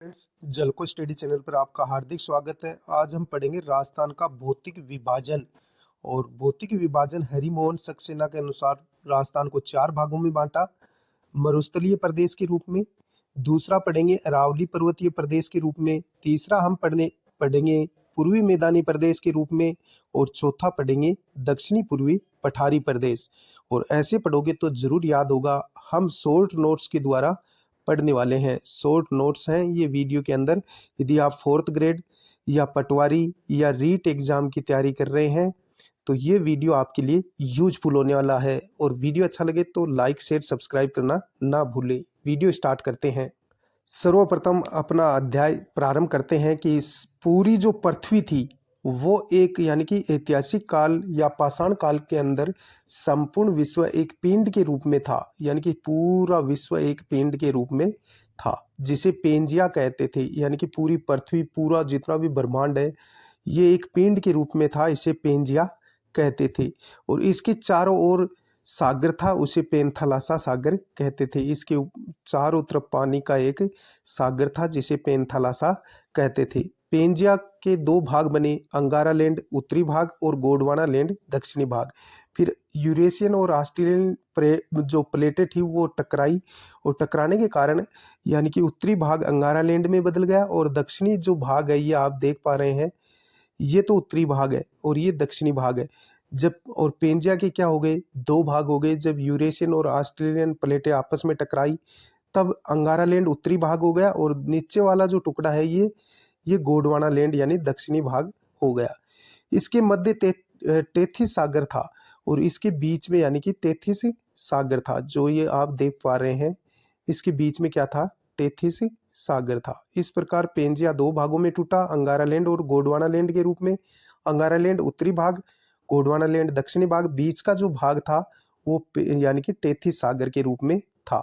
Friends, जलको study channel पर आपका हार्दिक स्वागत है। आज हम पढ़ेंगे राजस्थान का भौतिक विभाजन। और भौतिक विभाजन हरिमोहन सक्सेना के अनुसार राजस्थान को 4 भागों में बांटा, मरुस्थलीय प्रदेश के रूप में। दूसरा पढ़ेंगे अरावली पर्वतीय प्रदेश के रूप में। तीसरा हम पढ़ेंगे पूर्वी मैदानी प्रदेश के रूप में। और चौथा पढ़ेंगे दक्षिणी पूर्वी पठारी प्रदेश। और ऐसे पढ़ोगे तो जरूर याद होगा। हम शॉर्ट नोट्स के द्वारा पढ़ने वाले हैं। शॉर्ट नोट्स हैं ये वीडियो के अंदर। यदि आप 4th ग्रेड या पटवारी या रीट एग्जाम की तैयारी कर रहे हैं तो ये वीडियो आपके लिए यूजफुल होने वाला है। और वीडियो अच्छा लगे तो लाइक शेयर सब्सक्राइब करना ना भूलें। वीडियो स्टार्ट करते हैं। सर्वप्रथम अपना अध्याय प्रारंभ करते हैं कि इस पूरी जो पृथ्वी थी वो एक यानी कि ऐतिहासिक काल या पाषाण काल के अंदर संपूर्ण विश्व एक पिंड के रूप में था। यानी कि पूरा विश्व एक पिंड के रूप में था जिसे पेंजिया कहते थे। यानी कि पूरी पृथ्वी, पूरा जितना भी ब्रह्मांड है, ये एक पिंड के रूप में था। इसे पेंजिया कहते थे। और इसके चारों ओर सागर था, उसे पेंथालासा सागर कहते थे। इसके चारों तरफ पानी का एक सागर था जिसे पेंथालासा कहते थे। पेंजिया के 2 भाग बने, अंगारा लैंड उत्तरी भाग और गोंडवाना लैंड दक्षिणी भाग। फिर यूरेशियन और ऑस्ट्रेलियन जो प्लेटें थी वो टकराई, और टकराने के कारण यानी कि उत्तरी भाग अंगारा लैंड में बदल गया और दक्षिणी जो भाग है ये आप देख पा रहे हैं, ये तो उत्तरी भाग है और ये दक्षिणी भाग है। जब और पेंजिया के क्या हो गए, 2 भाग हो गए। जब यूरेशियन और ऑस्ट्रेलियन प्लेटें आपस में टकराई तब अंगारा लैंड उत्तरी भाग हो गया और नीचे वाला जो टुकड़ा है ये गोंडवाना लैंड यानी दक्षिणी भाग हो गया। इसके मध्य तेथिस सागर था और इसके बीच में यानी कि तेथिस सागर था जो ये आप देख पा रहे हैं। इसके बीच में क्या था, तेथिस सागर था। इस प्रकार पेंजिया 2 भागों में टूटा, अंगारा लैंड और गोंडवाना लैंड के रूप में। अंगारा लैंड उत्तरी भाग, गोंडवाना लैंड दक्षिणी भाग। बीच का जो भाग था वो यानी कि तेथिस सागर के रूप में था।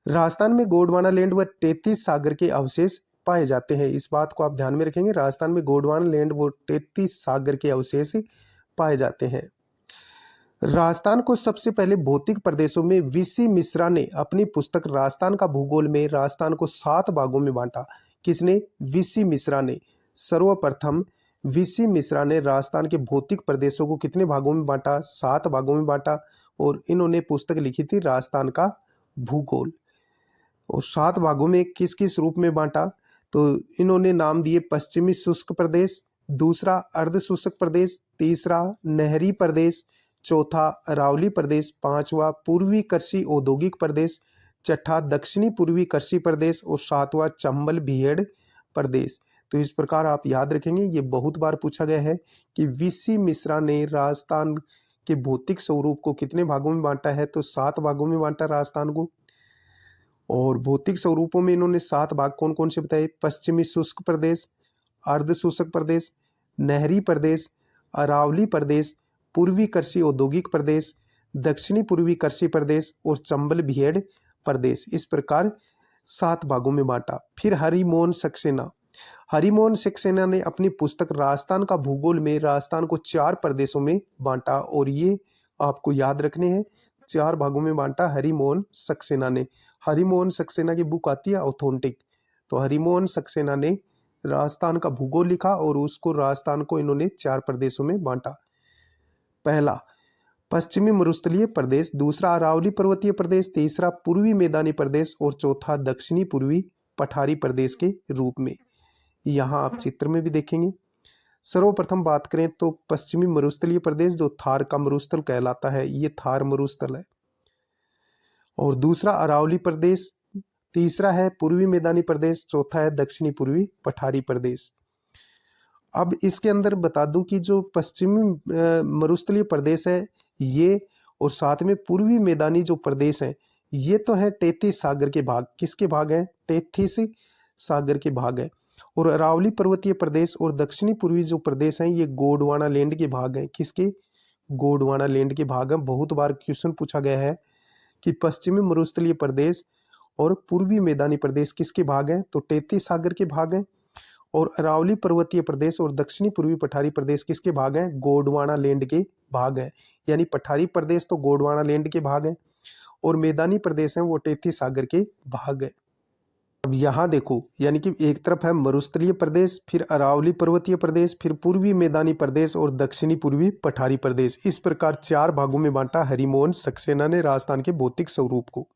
राजस्थान में गोंडवाना लैंड व तेथिस सागर के अवशेष पाए जाते हैं। इस बात को आप ध्यान में रखेंगे। राजस्थान में गोंडवाना लैंड व तेथिस सागर के अवशेष पाए जाते हैं। राजस्थान को सबसे पहले भौतिक प्रदेशों में वीसी मिश्रा ने अपनी पुस्तक राजस्थान का भूगोल में राजस्थान को 7 भागों में बांटा। किसने? वीसी मिश्रा ने। सर्वप्रथम वीसी मिश्रा ने राजस्थान के भौतिक प्रदेशों को कितने भागों में बांटा? 7 भागों में बांटा। और इन्होंने पुस्तक लिखी थी राजस्थान का भूगोल। और 7 भागों में किस किस रूप में बांटा? तो इन्होंने नाम दिए पश्चिमी शुष्क प्रदेश, दूसरा अर्ध शुष्क प्रदेश, तीसरा नहरी प्रदेश, चौथा अरावली प्रदेश, पांचवा पूर्वी कृषि औद्योगिक प्रदेश, छठा दक्षिणी पूर्वी कृषि प्रदेश और सातवां चंबल बीहड़ प्रदेश। तो इस प्रकार आप याद रखेंगे। ये बहुत बार पूछा गया है कि वीसी मिश्रा ने राजस्थान के भौतिक स्वरूप को कितने भागों में बांटा है? तो 7 भागों में बांटा राजस्थान को। और भौतिक स्वरूपों में इन्होंने 7 भाग कौन कौन से बताए? पश्चिमी शुष्क प्रदेश, अर्ध शुष्क प्रदेश, नहरी प्रदेश, अरावली प्रदेश, पूर्वी कृषि औद्योगिक प्रदेश, दक्षिणी पूर्वी कृषि प्रदेश और चंबल बीहड़ प्रदेश। इस प्रकार 7 भागों में बांटा। फिर हरिमोहन सक्सेना ने अपनी पुस्तक राजस्थान का भूगोल में राजस्थान को 4 प्रदेशों में बांटा। और ये आपको याद रखने हैं, 4 भागों में बांटा हरिमोहन सक्सेना ने। हरिमोहन सक्सेना की बुक आती है ऑथेंटिक। तो हरिमोहन सक्सेना ने राजस्थान का भूगोल लिखा और उसको राजस्थान को इन्होंने 4 प्रदेशों में बांटा। पहला पश्चिमी मरुस्थलीय प्रदेश, दूसरा अरावली पर्वतीय प्रदेश, तीसरा पूर्वी मैदानी प्रदेश और चौथा दक्षिणी पूर्वी पठारी प्रदेश के रूप में। यहाँ आप चित्र में भी देखेंगे। सर्वप्रथम बात करें तो पश्चिमी मरुस्थलीय प्रदेश जो थार का मरुस्थल कहलाता है, ये थार मरुस्थल है। और दूसरा अरावली प्रदेश, तीसरा है पूर्वी मैदानी प्रदेश, चौथा है दक्षिणी पूर्वी पठारी प्रदेश। अब इसके अंदर बता दूं कि जो पश्चिमी मरुस्थलीय प्रदेश है ये, और साथ में पूर्वी मैदानी जो प्रदेश है ये तो है तेथिस सागर के भाग। किसके भाग हैं? तेथिस सागर के भाग है। और अरावली पर्वतीय प्रदेश और दक्षिणी पूर्वी जो प्रदेश हैं ये गोंडवाना लैंड के भाग हैं। किसके? गोंडवाना लैंड के भाग हैं। बहुत बार क्वेश्चन पूछा गया है कि पश्चिमी मरुस्थलीय प्रदेश और पूर्वी मैदानी प्रदेश किसके भाग हैं? तो तेथिस सागर के भाग हैं। और अरावली पर्वतीय प्रदेश और दक्षिणी पूर्वी पठारी प्रदेश किसके भाग हैं? गोंडवाना लैंड के भाग हैं। यानी पठारी प्रदेश तो गोंडवाना लैंड के भाग हैं और मैदानी प्रदेश हैं वो तेथिस सागर के भाग हैं। अब यहाँ देखो, यानी कि एक तरफ है मरुस्थलीय प्रदेश, फिर अरावली पर्वतीय प्रदेश, फिर पूर्वी मैदानी प्रदेश और दक्षिणी पूर्वी पठारी प्रदेश। इस प्रकार 4 भागों में बांटा हरिमोहन सक्सेना ने राजस्थान के भौतिक स्वरूप को।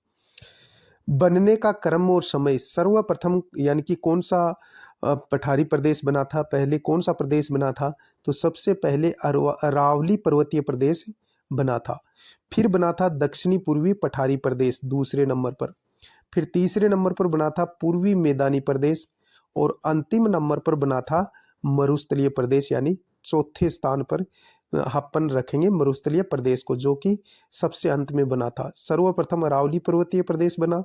बनने का क्रम और समय, सर्वप्रथम यानी कि कौन सा पठारी प्रदेश बना था, पहले कौन सा प्रदेश बना था, तो सबसे पहले अरावली पर्वतीय प्रदेश बना था। फिर बना था दक्षिणी पूर्वी पठारी प्रदेश दूसरे नंबर पर। फिर तीसरे नंबर पर बना था पूर्वी मैदानी प्रदेश और अंतिम नंबर पर बना था मरुस्थलीय प्रदेश, यानी चौथे स्थान पर अपन रखेंगे मरुस्थलीय प्रदेश को, जो कि सबसे अंत में बना था। सर्वप्रथम अरावली पर्वतीय प्रदेश बना,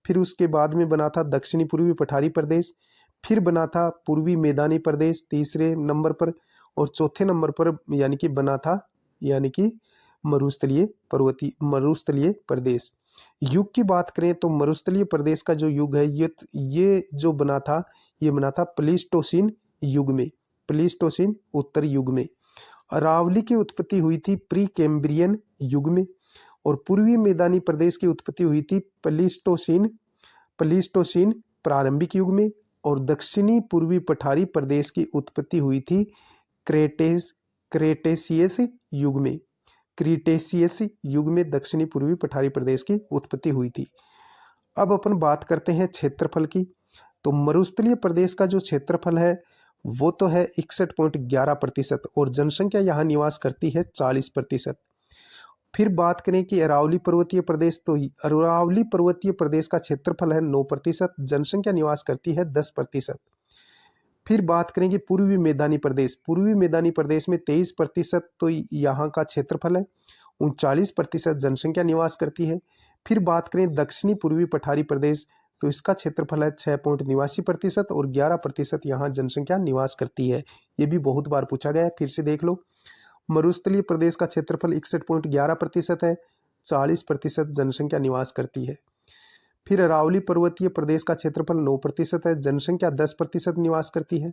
फिर उसके बाद में बना था दक्षिणी पूर्वी पठारी प्रदेश, फिर बना था पूर्वी मैदानी प्रदेश तीसरे नंबर पर, और चौथे नंबर पर यानी कि बना था यानी कि मरुस्थलीय प्रदेश। युग की बात करें तो मरुस्थलीय प्रदेश का जो युग है ये जो बना था, ये बना था प्लीस्टोसीन युग में, प्लीस्टोसीन उत्तर युग में। अरावली की उत्पत्ति हुई थी प्री कैम्ब्रियन युग में, और पूर्वी मैदानी प्रदेश की उत्पत्ति हुई थी प्लीस्टोसीन प्रारंभिक युग में, और दक्षिणी पूर्वी पठारी प्रदेश की उत्पत्ति हुई थी क्रेटेशियस युग में। क्रीटेशियस युग में दक्षिणी पूर्वी पठारी प्रदेश की उत्पत्ति हुई थी। अब अपन बात करते हैं क्षेत्रफल की। तो मरुस्थलीय प्रदेश का जो क्षेत्रफल है वो तो है 61.11% और जनसंख्या यहाँ निवास करती है 40%। फिर बात करें कि अरावली पर्वतीय प्रदेश, तो अरावली पर्वतीय प्रदेश का क्षेत्रफल है 9%, जनसंख्या निवास करती है 10%। फिर बात करेंगे पूर्वी मैदानी प्रदेश, पूर्वी मैदानी प्रदेश में 23%, तो यहाँ का क्षेत्रफल है, 39% जनसंख्या निवास करती है। फिर बात करें दक्षिणी पूर्वी पठारी प्रदेश, तो इसका क्षेत्रफल है 6.89% और 11% यहाँ जनसंख्या निवास करती है। ये भी बहुत बार पूछा गया है, फिर से देख लो। मरुस्थलीय प्रदेश का क्षेत्रफल 61.11% है, 40% जनसंख्या निवास करती है। फिर अरावली पर्वतीय प्रदेश का क्षेत्रफल 9% है, जनसंख्या 10% निवास करती है।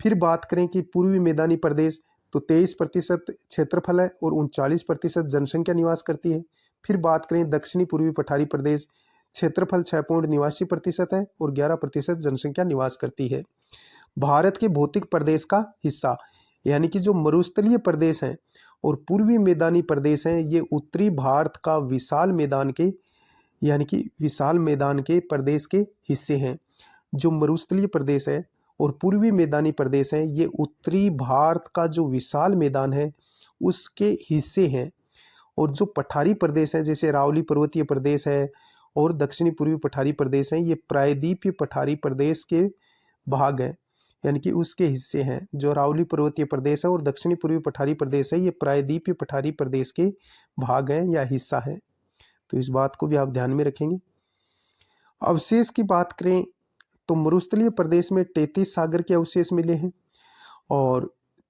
फिर बात करें कि पूर्वी मैदानी प्रदेश, तो 23% क्षेत्रफल है और 39% जनसंख्या निवास करती है। फिर बात करें दक्षिणी पूर्वी पठारी प्रदेश, क्षेत्रफल 6.89% है और 11% जनसंख्या निवास करती है। भारत के भौतिक प्रदेश का हिस्सा, यानी कि जो मरुस्थलीय प्रदेश हैं और पूर्वी मैदानी प्रदेश हैं, ये उत्तरी भारत का विशाल मैदान के यानी कि विशाल मैदान के प्रदेश के हिस्से हैं। जो मरुस्थलीय प्रदेश है और पूर्वी मैदानी प्रदेश है, ये उत्तरी भारत का जो विशाल मैदान है उसके हिस्से हैं। और जो पठारी प्रदेश है, जैसे अरावली पर्वतीय प्रदेश है और दक्षिणी पूर्वी पठारी प्रदेश है, ये प्रायद्वीपीय पठारी प्रदेश के भाग हैं, यानी कि उसके हिस्से हैं। जो अरावली पर्वतीय प्रदेश है और दक्षिणी पूर्वी पठारी प्रदेश है, ये प्रायद्वीपीय पठारी प्रदेश के भाग हैं या हिस्सा है। तो इस बात को भी आप ध्यान में रखेंगे। अवशेष की बात करें तो मरुस्थलीय प्रदेश में 33 सागर के अवशेष मिले हैं और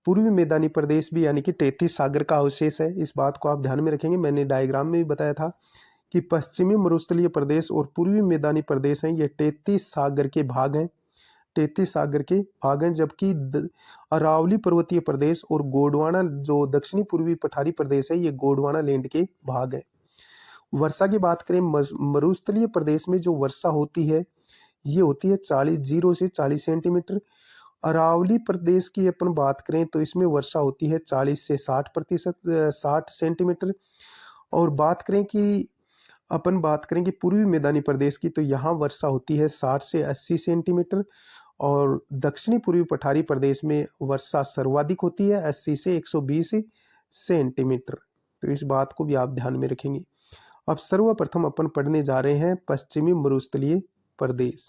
पूर्वी मैदानी प्रदेश भी यानी कि 33 सागर का अवशेष है। इस बात को आप ध्यान में रखेंगे। मैंने डायग्राम में भी बताया था कि पश्चिमी मरुस्थलीय प्रदेश और पूर्वी मैदानी प्रदेश हैं, ये 33 सागर के भाग हैं, 33 सागर के भाग हैं। जबकि अरावली पर्वतीय प्रदेश और गोंडवाना जो दक्षिणी पूर्वी पठारी प्रदेश है, ये गोंडवाना लैंड के भाग हैं। वर्षा की बात करें, मरुस्थलीय प्रदेश में जो वर्षा होती है ये होती है 0 से 40 सेंटीमीटर। अरावली प्रदेश की अपन बात करें तो इसमें वर्षा होती है 40 से 60 सेंटीमीटर। और बात करें कि पूर्वी मैदानी प्रदेश की, तो यहाँ वर्षा होती है 60 से 80 सेंटीमीटर। और दक्षिणी पूर्वी पठारी प्रदेश में वर्षा सर्वाधिक होती है 80 से 120 सेंटीमीटर। तो इस बात को भी आप ध्यान में रखेंगे। अब सर्वप्रथम अपन पढ़ने जा रहे हैं पश्चिमी मरुस्थलीय प्रदेश।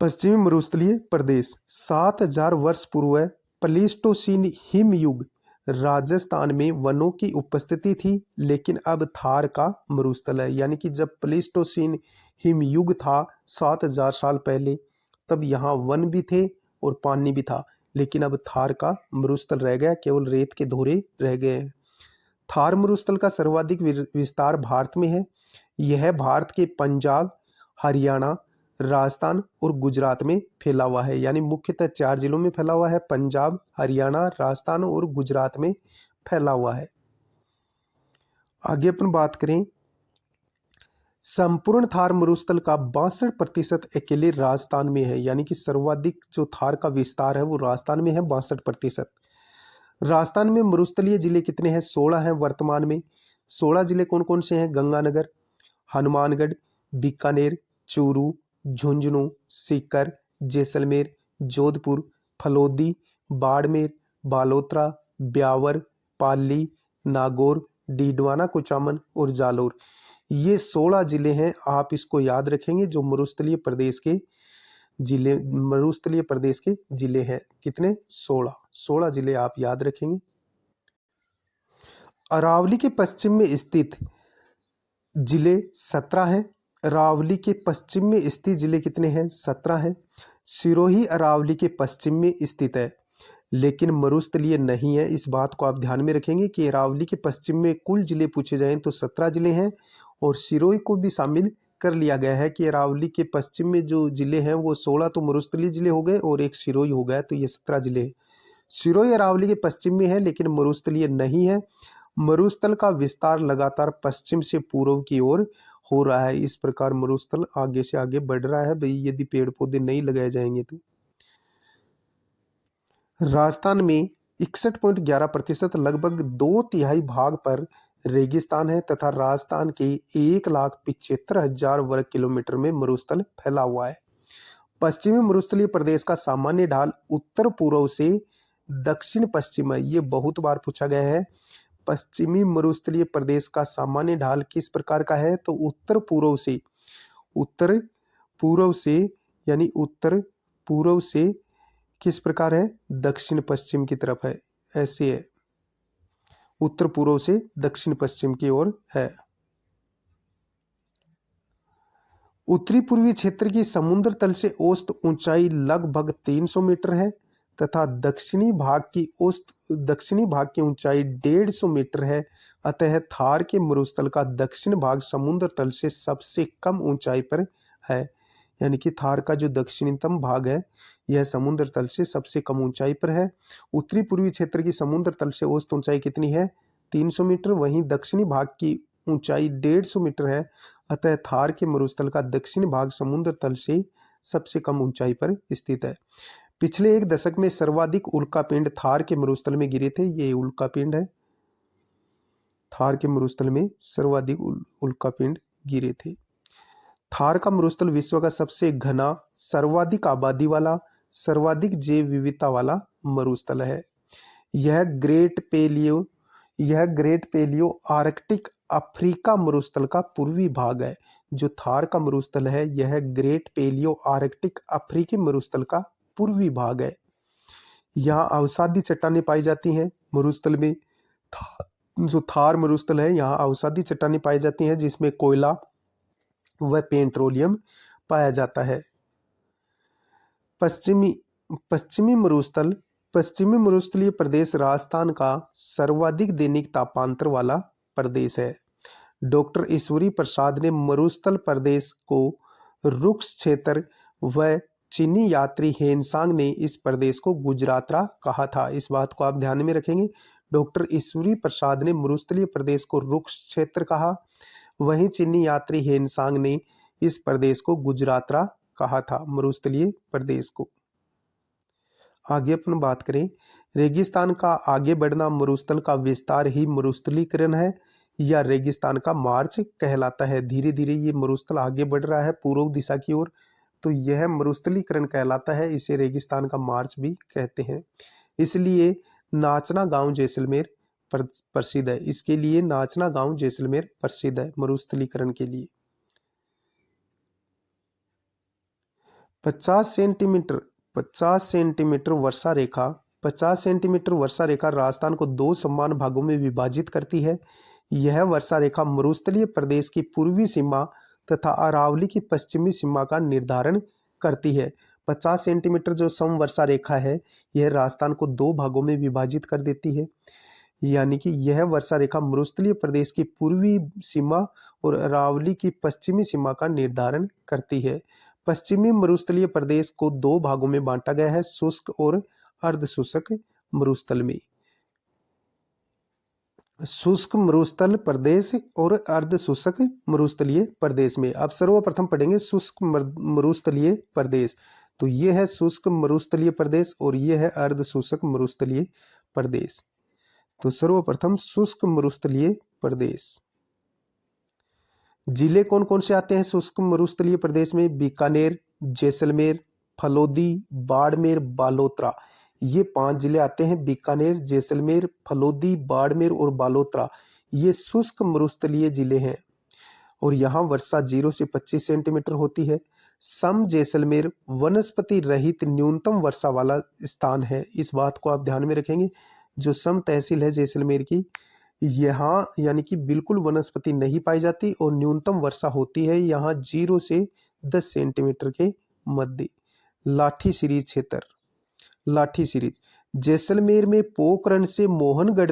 पश्चिमी मरुस्थलीय प्रदेश 7000 वर्ष पूर्व प्लीस्टोसीन हिमयुग राजस्थान में वनों की उपस्थिति थी, लेकिन अब थार का मरुस्थल है। यानी कि जब प्लीस्टोसीन हिमयुग था 7000 साल पहले, तब यहाँ वन भी थे और पानी भी था, लेकिन अब थार का मरुस्थल रह गया, केवल रेत के धोरे रह गए हैं। थार मरुस्थल का सर्वाधिक विस्तार भारत में है। यह भारत के पंजाब, हरियाणा, राजस्थान और गुजरात में फैला हुआ है। यानी मुख्यतः 4 जिलों में फैला हुआ है, पंजाब, हरियाणा, राजस्थान और गुजरात में फैला हुआ है। आगे अपन बात करें संपूर्ण थार मरुस्थल का 62% अकेले राजस्थान में है, यानी कि सर्वाधिक जो थार का विस्तार है वो राजस्थान में है, 62%। राजस्थान में मरुस्थलीय जिले कितने हैं? 16 हैं वर्तमान में। 16 जिले कौन कौन से हैं? गंगानगर, हनुमानगढ़, बीकानेर, चूरू, झुंझुनू, सीकर, जैसलमेर, जोधपुर, फलोदी, बाड़मेर, बालोतरा, ब्यावर, पाली, नागौर, डीडवाना कुचामन और जालोर। ये 16 जिले हैं, आप इसको याद रखेंगे, जो मरुस्थलीय प्रदेश के जिले हैं। कितने? 16 जिले आप याद रखेंगे। अरावली के पश्चिम में स्थित जिले 17 हैं। अरावली के पश्चिम में स्थित जिले कितने हैं? 17 हैं। सिरोही अरावली के पश्चिम में स्थित है, लेकिन मरुस्थलीय नहीं है। इस बात को आप ध्यान में रखेंगे कि अरावली के पश्चिम में कुल जिले पूछे जाएं तो 17 जिले हैं, और सिरोही को भी शामिल कर लिया गया है कि अरावली के पश्चिम में जो जिले हैं वो 16 तो मरुस्थलीय जिले हो गए और एक सिरोही हो गया, तो ये 17 जिले हैं। सिरोही अरावली के पश्चिम में है, लेकिन मरुस्थलीय नहीं है। मरुस्थल का विस्तार लगातार पश्चिम से पूर्व की ओर हो रहा है। इस प्रकार मरुस्थल आगे से आगे बढ़ रहा है भाई, यदि पेड़ पौधे नहीं लगाए जाएंगे तो। राजस्थान में 61.11% लगभग 2/3 भाग पर रेगिस्तान है, तथा राजस्थान के 1,75,000 वर्ग किलोमीटर में मरुस्थल फैला हुआ है। पश्चिमी मरुस्थलीय प्रदेश का सामान्य ढाल उत्तर पूर्व से दक्षिण पश्चिम है। ये बहुत बार पूछा गया है। पश्चिमी मरुस्थलीय प्रदेश का सामान्य ढाल किस प्रकार का है? तो उत्तर पूर्व से यानी उत्तर पूर्व से किस प्रकार है? दक्षिण पश्चिम की तरफ है, ऐसे है। उत्तर पूर्व से दक्षिण पश्चिम की ओर है। उत्तरी पूर्वी क्षेत्र की समुद्र तल से औसत ऊंचाई लगभग 300 मीटर है, तथा दक्षिणी भाग की ऊंचाई 150 मीटर है। अतः थार के मरुस्थल का दक्षिण भाग समुद्र तल से सबसे कम ऊंचाई पर है, यानी कि थार का जो दक्षिणतम भाग है यह समुद्र तल से सबसे कम ऊंचाई पर है। उत्तरी पूर्वी क्षेत्र की समुद्र तल से औसत ऊंचाई कितनी है? 300 मीटर। वहीं दक्षिणी भाग की ऊंचाई 150 मीटर है। अतः थार के मरुस्थल का दक्षिण भाग समुद्र तल से सबसे कम ऊंचाई पर स्थित है। पिछले 1 दशक में सर्वाधिक उल्कापिंड थार के मरुस्थल में गिरे थे। ये उल्कापिंड है, थार के मरुस्थल में सर्वाधिक उल्कापिंड गिरे थे। थार का मरुस्थल विश्व का सबसे घना, सर्वाधिक आबादी वाला, सर्वाधिक जैव विविधता वाला मरुस्थल है। यह ग्रेट पेलियो आर्कटिक अफ्रीका मरुस्थल का पूर्वी भाग है। जो थार का मरुस्थल है यह ग्रेट पेलियो आर्कटिक अफ्रीकी मरुस्थल का पूर्वी भाग है। यहाँ अवसादी चट्टानें पाई जाती हैं मरुस्थल में। जो थार मरुस्थल है यहाँ अवसादी चट्टानें पाई जाती हैं, जिसमें कोयला व पेट्रोलियम पाया जाता है। पश्चिमी मरुस्थलीय प्रदेश राजस्थान का सर्वाधिक दैनिक तापांतर वाला प्रदेश है। डॉक्टर ईश्वरी प्रसाद ने मरुस्थल प्रदेश को रुक्ष क्षेत्र व चीनी यात्री हेनसांग ने इस प्रदेश को गुजरातरा कहा था। इस बात को आप ध्यान में रखेंगे। डॉक्टर ईश्वरी प्रसाद ने मरुस्थलीय प्रदेश को रुक्ष क्षेत्र कहा, वहीं चीनी यात्री हेनसांग ने इस प्रदेश को गुजरातरा कहा था, मरुस्थलीय प्रदेश को। आगे अपन बात करें, रेगिस्तान का आगे बढ़ना मरुस्थल का विस्तार ही मरुस्थलीकरण है, या रेगिस्तान का मार्च कहलाता है। धीरे धीरे ये मरुस्थल आगे बढ़ रहा है पूर्व दिशा की ओर, तो यह मरुस्थलीकरण कहलाता है। इसे रेगिस्तान का मार्च भी कहते हैं। इसलिए नाचना गांव जैसलमेर प्रसिद्ध है। इसके लिए नाचना गांव जैसलमेर प्रसिद्ध है मरुस्थलीकरण के लिए। 50 सेंटीमीटर वर्षा रेखा 50 सेंटीमीटर वर्षा रेखा राजस्थान को 2 समान भागों में विभाजित करती है। यह वर्षा रेखा मरुस्थलीय प्रदेश की पूर्वी सीमा तथा अरावली की पश्चिमी सीमा का निर्धारण करती है। 50 सेंटीमीटर जो समवर्षा रेखा है यह राजस्थान को 2 भागों में विभाजित कर देती है, यानी कि यह वर्षा रेखा मरुस्थलीय प्रदेश की पूर्वी सीमा और अरावली की पश्चिमी सीमा का निर्धारण करती है। पश्चिमी मरुस्थलीय प्रदेश को 2 भागों में बांटा गया है, शुष्क और अर्ध शुष्क मरुस्थल में। शुष्क मरुस्थल प्रदेश और अर्ध शुष्क मरुस्थलीय प्रदेश में। अब सर्वप्रथम पढ़ेंगे शुष्क मरुस्थलीय प्रदेश। तो ये है शुष्क मरुस्थलीय प्रदेश और ये है अर्ध शुष्क मरुस्थलीय प्रदेश। तो सर्वप्रथम शुष्क मरुस्थलीय प्रदेश। जिले कौन कौन से आते हैं शुष्क मरुस्थलीय प्रदेश में? बीकानेर, जैसलमेर, फलोदी, बाड़मेर, बालोतरा। ये 5 जिले आते हैं। बीकानेर, जैसलमेर, फलोदी, बाड़मेर और बालोतरा ये शुष्क मरुस्थलीय जिले हैं और यहाँ वर्षा 0 से 25 सेंटीमीटर होती है। सम जैसलमेर वनस्पति रहित न्यूनतम वर्षा वाला स्थान है। इस बात को आप ध्यान में रखेंगे। जो सम तहसील है जैसलमेर की, यहाँ यानी कि बिल्कुल वनस्पति नहीं पाई जाती और न्यूनतम वर्षा होती है यहाँ 0 से 10 सेंटीमीटर के मध्य। लाठी सीरीज क्षेत्र। लाठी सीरीज जैसलमेर में पोखरण से मोहनगढ़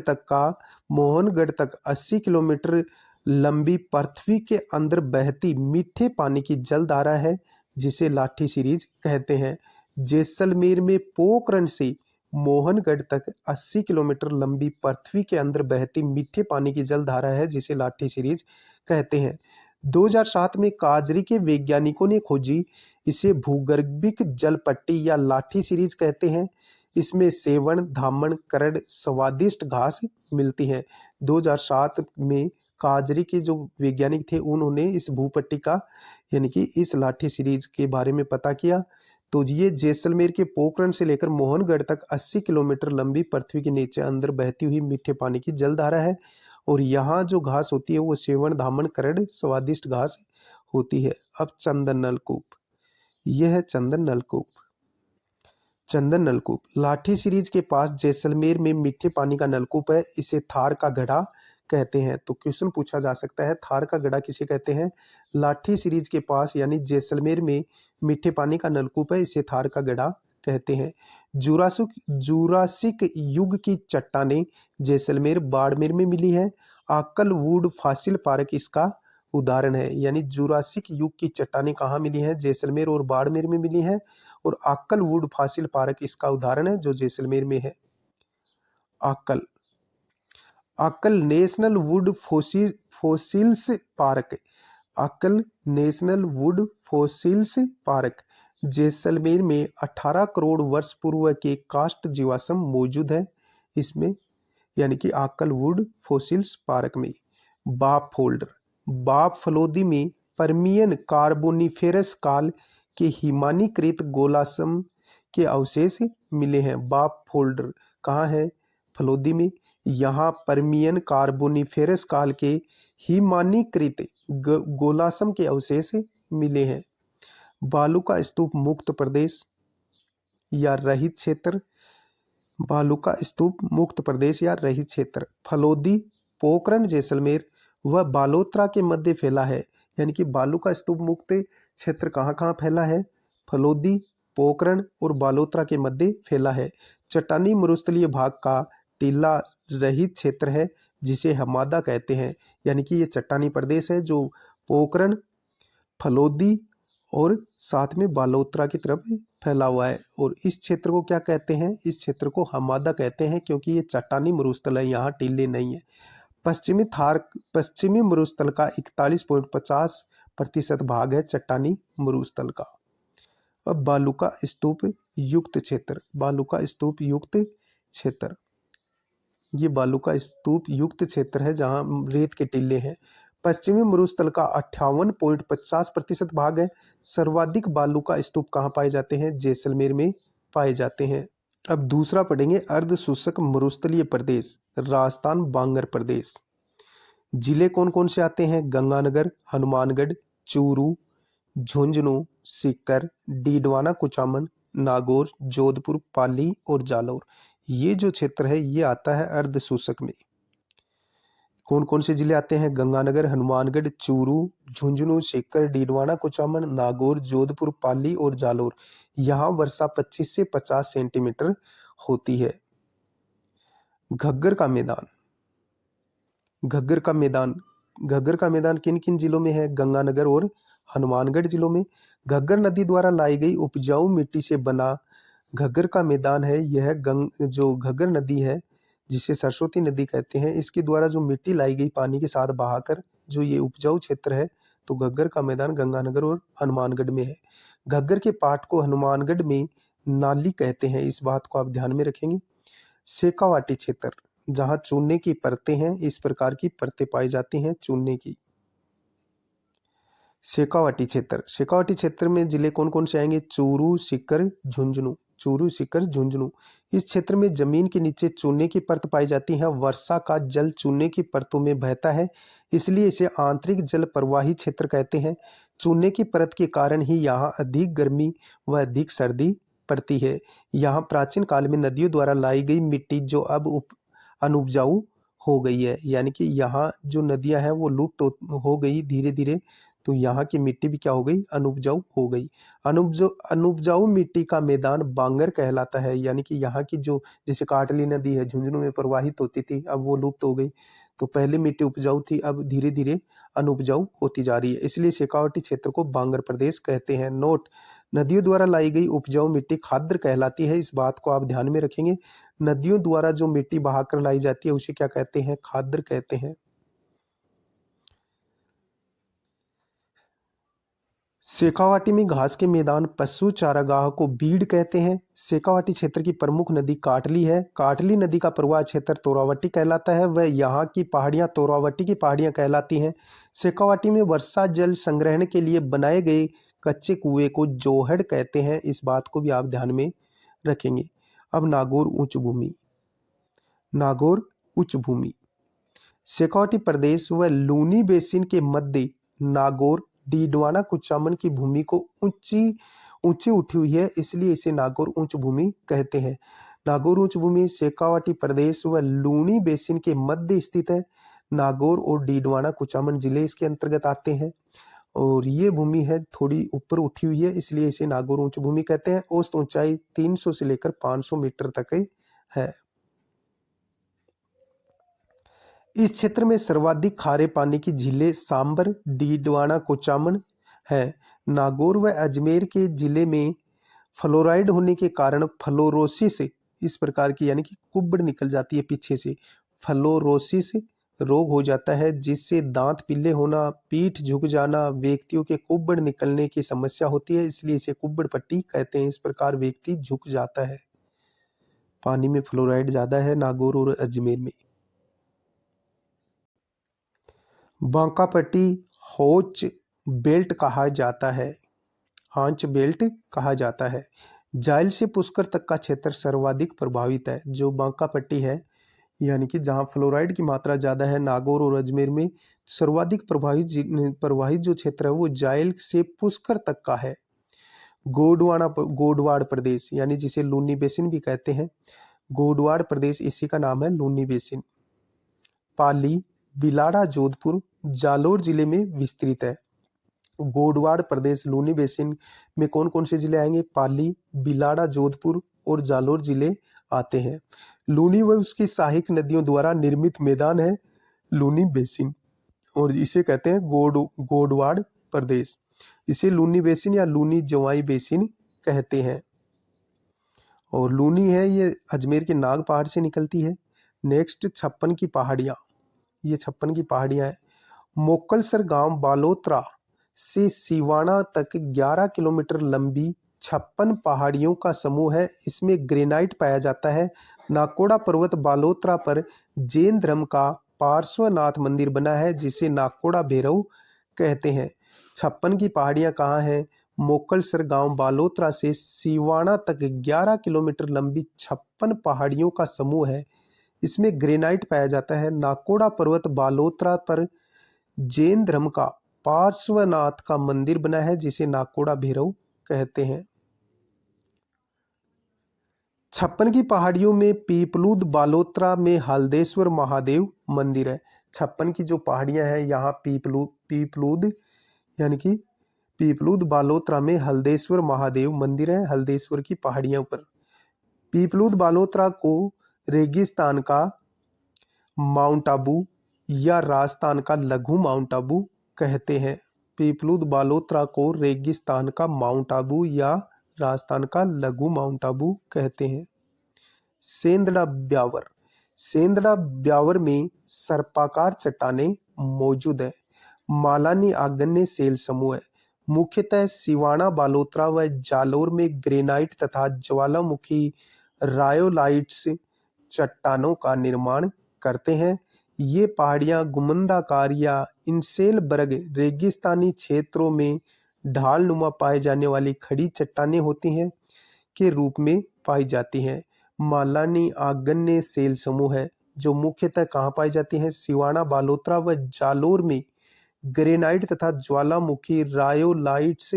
तक 80 किलोमीटर लंबी पृथ्वी के अंदर बहती मीठे पानी की जलधारा है जिसे लाठी सीरीज कहते हैं। जैसलमेर में पोखरण से मोहनगढ़ तक 80 किलोमीटर लंबी पृथ्वी के अंदर बहती मीठे पानी की जलधारा है जिसे लाठी सीरीज कहते हैं। 2007 में काजरी के वैज्ञानिकों ने खोजी। इसे भूगर्भिक जल पट्टी या लाठी सीरीज कहते हैं। इसमें सेवण, धामण, करड़, स्वादिष्ट घास मिलती है। 2007 में काजरी के जो वैज्ञानिक थे उन्होंने इस भूपट्टी का यानी कि इस लाठी सीरीज के बारे में पता किया। तो ये जैसलमेर के पोखरण से लेकर मोहनगढ़ तक 80 किलोमीटर लंबी पृथ्वी के नीचे अंदर बहती हुई मीठे पानी की जलधारा है और यहाँ जो घास होती है वो सेवण, धामण, करड़, स्वादिष्ट घास होती है। अब चंदन नलकूप। यह है चंदन नलकूप। चंदन नलकूप लाठी सीरीज के पास जैसलमेर में मीठे पानी का नलकूप है। इसे थार का गड्ढा कहते हैं। तो क्वेश्चन पूछा जा सकता है थार का गड्ढा किसे कहते हैं? लाठी सीरीज के पास यानी जैसलमेर में मीठे पानी का नलकूप है, इसे थार का गड्ढा कहते हैं। जुरासिक युग की चट्टानें जैसलमेर, बाड़मेर में मिली है। आकल वुड फॉसिल पार्क इसका उदाहरण है। यानी जुरासिक युग की चट्टानें कहाँ मिली हैं? जैसलमेर और बाड़मेर में मिली हैं और आकल वुड फॉसिल पार्क इसका उदाहरण है जो जैसलमेर में है। आकल आकल नेशनल वुड फोसिल्स पार्क। आकल national would fossils park Jaisalmer में 18 करोड़ वर्ष पूर्व के कास्ट जीवाश्म मौजूद है इसमें यानी कि आकल वुड फोसिल्स पार्क में। बाप फोल्डर बाप फलोदी में परमियन कार्बोनिफेरस काल के हिमानीकृत गोलाश्म के अवशेष मिले हैं। बाप फोल्डर कहाँ है? फलोदी में। यहाँ परमियन कार्बोनिफेरस काल के हिमानीकृत गोलाश्म के अवशेष मिले हैं। बालू का स्तूप मुक्त प्रदेश या रहित क्षेत्र। बालू का स्तूप मुक्त प्रदेश या रहित क्षेत्र। फलोदी, पोखरण, जैसलमेर व बालोतरा के मध्य फैला है। यानी कि बालू का स्तूप मुक्त क्षेत्र कहाँ कहाँ फैला है? फलोदी, पोखरण और बालोतरा के मध्य फैला है। चट्टानी मरुस्थलीय भाग का टीला रहित क्षेत्र है जिसे हमादा कहते हैं। यानी कि ये चट्टानी प्रदेश है जो पोखरण, फलोदी और साथ में बालोतरा की तरफ फैला हुआ है। और इस क्षेत्र को क्या कहते हैं? इस क्षेत्र को हमादा कहते हैं क्योंकि ये चट्टानी मरुस्थल है, यहाँ टीले नहीं है। पश्चिमी मरुस्थल का 41.50% भाग है चट्टानी मरुस्थल का। अब बालू का स्तूप युक्त क्षेत्र। बालू का स्तूप युक्त क्षेत्र, ये बालू का स्तूप युक्त क्षेत्र है जहाँ रेत के टीले हैं। पश्चिमी मरुस्थल का 58.50% भाग है। सर्वाधिक बालू का स्तूप कहाँ पाए जाते हैं? जैसलमेर में पाए जाते हैं। अब दूसरा पढ़ेंगे अर्ध शुष्क मरुस्थलीय प्रदेश, राजस्थान, बांगर प्रदेश। जिले कौन कौन से आते हैं? गंगानगर, हनुमानगढ़, चूरू, झुंझुनू, सीकर, डीडवाना, कुचामन, नागौर, जोधपुर, पाली और जालौर। ये जो क्षेत्र है ये आता है अर्ध शुष्क में। कौन कौन से जिले आते हैं? गंगानगर, हनुमानगढ़, चूरू, झुंझुनू, सीकर, डीडवाना, कुचामन, नागौर, जोधपुर, पाली और जालौर। यहाँ वर्षा 25 से 50 सेंटीमीटर होती है। घग्गर का मैदान। घग्गर का मैदान घग्गर का मैदान किन किन जिलों में है? गंगानगर और हनुमानगढ़ जिलों में। घग्गर नदी द्वारा लाई गई उपजाऊ मिट्टी से बना घग्गर का मैदान है। यह जो घग्गर नदी है जिसे सरस्वती नदी कहते हैं। इसके द्वारा जो मिट्टी लाई गई पानी के साथ बहाकर, जो ये उपजाऊ क्षेत्र है, तो घग्गर का मैदान गंगानगर और हनुमानगढ़ में है। घग्गर के पाट को हनुमानगढ़ में नाली कहते हैं, इस बात को आप ध्यान में रखेंगे। शेखावाटी क्षेत्र, जहाँ चूने की परतें हैं, इस प्रकार की परतें पाई जाती हैं चूने की। शेखावाटी क्षेत्र, शेखावाटी क्षेत्र में जिले कौन कौन से आएंगे? चूरू, सीकर, झुंझुनू। चूरू, सीकर, झुंझुनू। इस क्षेत्र में जमीन के नीचे चूने की परत पाई जाती है। वर्षा का जल चूने की परतों में बहता है, इसलिए इसे आंतरिक जल प्रवाही क्षेत्र कहते हैं। चूने की परत के कारण ही यहाँ अधिक गर्मी व अधिक सर्दी पड़ती है। यहाँ प्राचीन काल में नदियों द्वारा लाई गई मिट्टी जो अब अनुपजाऊ हो गई है, यानी कि यहाँ जो नदियाँ हैं वो लुप्त हो गई धीरे धीरे, तो यहाँ की मिट्टी भी क्या हो गई? अनुपजाऊ हो गई। अनुपजाऊ मिट्टी का मैदान बांगर कहलाता है, यानी कि यहाँ की जो, जैसे काटली नदी है झुंझुनू में प्रवाहित होती थी, अब वो लुप्त हो गई। तो पहले मिट्टी उपजाऊ थी, अब धीरे धीरे अनुपजाऊ होती जा रही है, इसलिए शेखावाटी क्षेत्र को बांगर प्रदेश कहते हैं। नोट, नदियों द्वारा लाई गई उपजाऊ मिट्टी खाद्र कहलाती है, इस बात को आप ध्यान में रखेंगे। नदियों द्वारा जो मिट्टी बहाकर लाई जाती है उसे क्या कहते हैं? खाद्र कहते हैं। शेखावाटी में घास के मैदान पशु चारागाह को बीड़ कहते हैं। शेखावाटी क्षेत्र की प्रमुख नदी काटली है। काटली नदी का प्रवाह क्षेत्र तोरावटी कहलाता है, वह यहाँ की पहाड़ियाँ तोरावटी की पहाड़ियाँ कहलाती हैं। शेखावाटी में वर्षा जल संग्रहण के लिए बनाए गए कच्चे कुएं को जोहड़ कहते हैं, इस बात को भी आप ध्यान में रखेंगे। अब नागौर उच्च भूमि। नागौर उच्च भूमि शेखावाटी प्रदेश व लूनी बेसिन के मध्य नागौर डीडवाना कुचामन की भूमि को ऊंची उठी हुई है, इसलिए इसे नागौर उच्च भूमि कहते हैं। नागौर उच्च भूमि शेखावाटी प्रदेश व लूनी बेसिन के मध्य स्थित है। नागौर और डीडवाना कुचामन जिले इसके अंतर्गत आते हैं, और ये भूमि है थोड़ी ऊपर उठी हुई है, इसलिए इसे नागौर उच्च भूमि कहते हैं। औसत ऊंचाई 300 से लेकर 500 मीटर तक है। इस क्षेत्र में सर्वाधिक खारे पानी की झीलें सांबर, डीडवाना, कुचामन है। नागौर व अजमेर के जिले में फ्लोराइड होने के कारण फ्लोरोसिस इस प्रकार की, यानी कि कुब्बड़ निकल जाती है पीछे से, फ्लोरोसिस रोग हो जाता है, जिससे दांत पीले होना, पीठ झुक जाना, व्यक्तियों के कुब्बड़ निकलने की समस्या होती है, इसलिए इसे कुब्बड़ पट्टी कहते हैं। इस प्रकार व्यक्ति झुक जाता है। पानी में फ्लोराइड ज्यादा है नागौर और अजमेर में। बांका पट्टी हॉच बेल्ट कहा जाता है। हांच बेल्ट कहा जाता है। जायल से पुष्कर तक का क्षेत्र सर्वाधिक प्रभावित है। जो बांका पट्टी है, यानी कि जहां फ्लोराइड की मात्रा ज्यादा है, नागौर और अजमेर में सर्वाधिक प्रभावित जो क्षेत्र है वो जायल से पुष्कर तक का है। गोडवाड़ प्रदेश, यानी जिसे लूनी बेसिन भी कहते हैं, गोडवाड़ प्रदेश इसी का नाम है, लूनी बेसिन। पाली, बिलाड़ा, जोधपुर, जालोर जिले में विस्तृत है। गोडवाड़ प्रदेश लूनी बेसिन में कौन कौन से जिले आएंगे? पाली, बिलाड़ा, जोधपुर और जालोर जिले आते हैं। लूनी व उसकी सहायक नदियों द्वारा निर्मित मैदान है लूनी बेसिन, और इसे कहते हैं गोडवाड़ प्रदेश। इसे लूनी बेसिन या लूनी जवाई बेसिन कहते हैं। और लूनी है ये अजमेर के नाग पहाड़ से निकलती है। नेक्स्ट, 56 की पहाड़ियाँ। ये 56 की पहाड़ियाँ है। मोकलसर गांव बालोतरा से सिवाना तक 11 किलोमीटर लंबी 56 पहाड़ियों का समूह है। इसमें ग्रेनाइट पाया जाता है। नाकोड़ा पर्वत बालोतरा पर जैन धर्म का पार्श्वनाथ मंदिर बना है, जिसे नाकोड़ा भैरव कहते हैं। 56 की पहाड़ियाँ कहाँ हैं? मोकलसर गांव बालोतरा से सिवाना तक 11 किलोमीटर लंबी 56 पहाड़ियों का समूह है। इसमें ग्रेनाइट पाया जाता है। नाकोड़ा पर्वत बालोतरा पर जैन धर्म का पार्श्वनाथ का मंदिर बना है, जिसे नाकोड़ा भैरव कहते हैं। 56 की पहाड़ियों में पीपलूद बालोतरा में हल्देश्वर महादेव मंदिर है। 56 की जो पहाड़ियां हैं, यहाँ पीपलूद यानी कि पीपलूद बालोतरा में हल्देश्वर महादेव मंदिर है, हल्देश्वर की पहाड़ियों पर। पीपलूद बालोतरा को रेगिस्तान का माउंट आबू या राजस्थान का लघु माउंट आबू कहते हैं। पीपलूद बालोतरा को रेगिस्तान का माउंट आबू या राजस्थान का लघु माउंट आबू कहते हैं। सेंदड़ा ब्यावर, सेंदड़ा ब्यावर में सर्पाकार चट्टानें मौजूद है। मालानी आग्नेय शैल समूह है। मुख्यतः सिवाना, बालोतरा व जालोर में ग्रेनाइट तथा ज्वालामुखी रायोलाइट्स चट्टानों का निर्माण करते हैं। ये पहाड़ियां गुंबदाकार या इंसेल बर्ग रेगिस्तानी क्षेत्रों में ढालनुमा पाए जाने वाली खड़ी चट्टानें होती हैं के रूप में पाई जाती हैं। मालानी आग्नेय शैल समूह है जो मुख्यतः कहाँ पाई जाती हैं? सिवाना, बालोतरा व जालोर में ग्रेनाइट तथा ज्वालामुखी रायोलाइट्स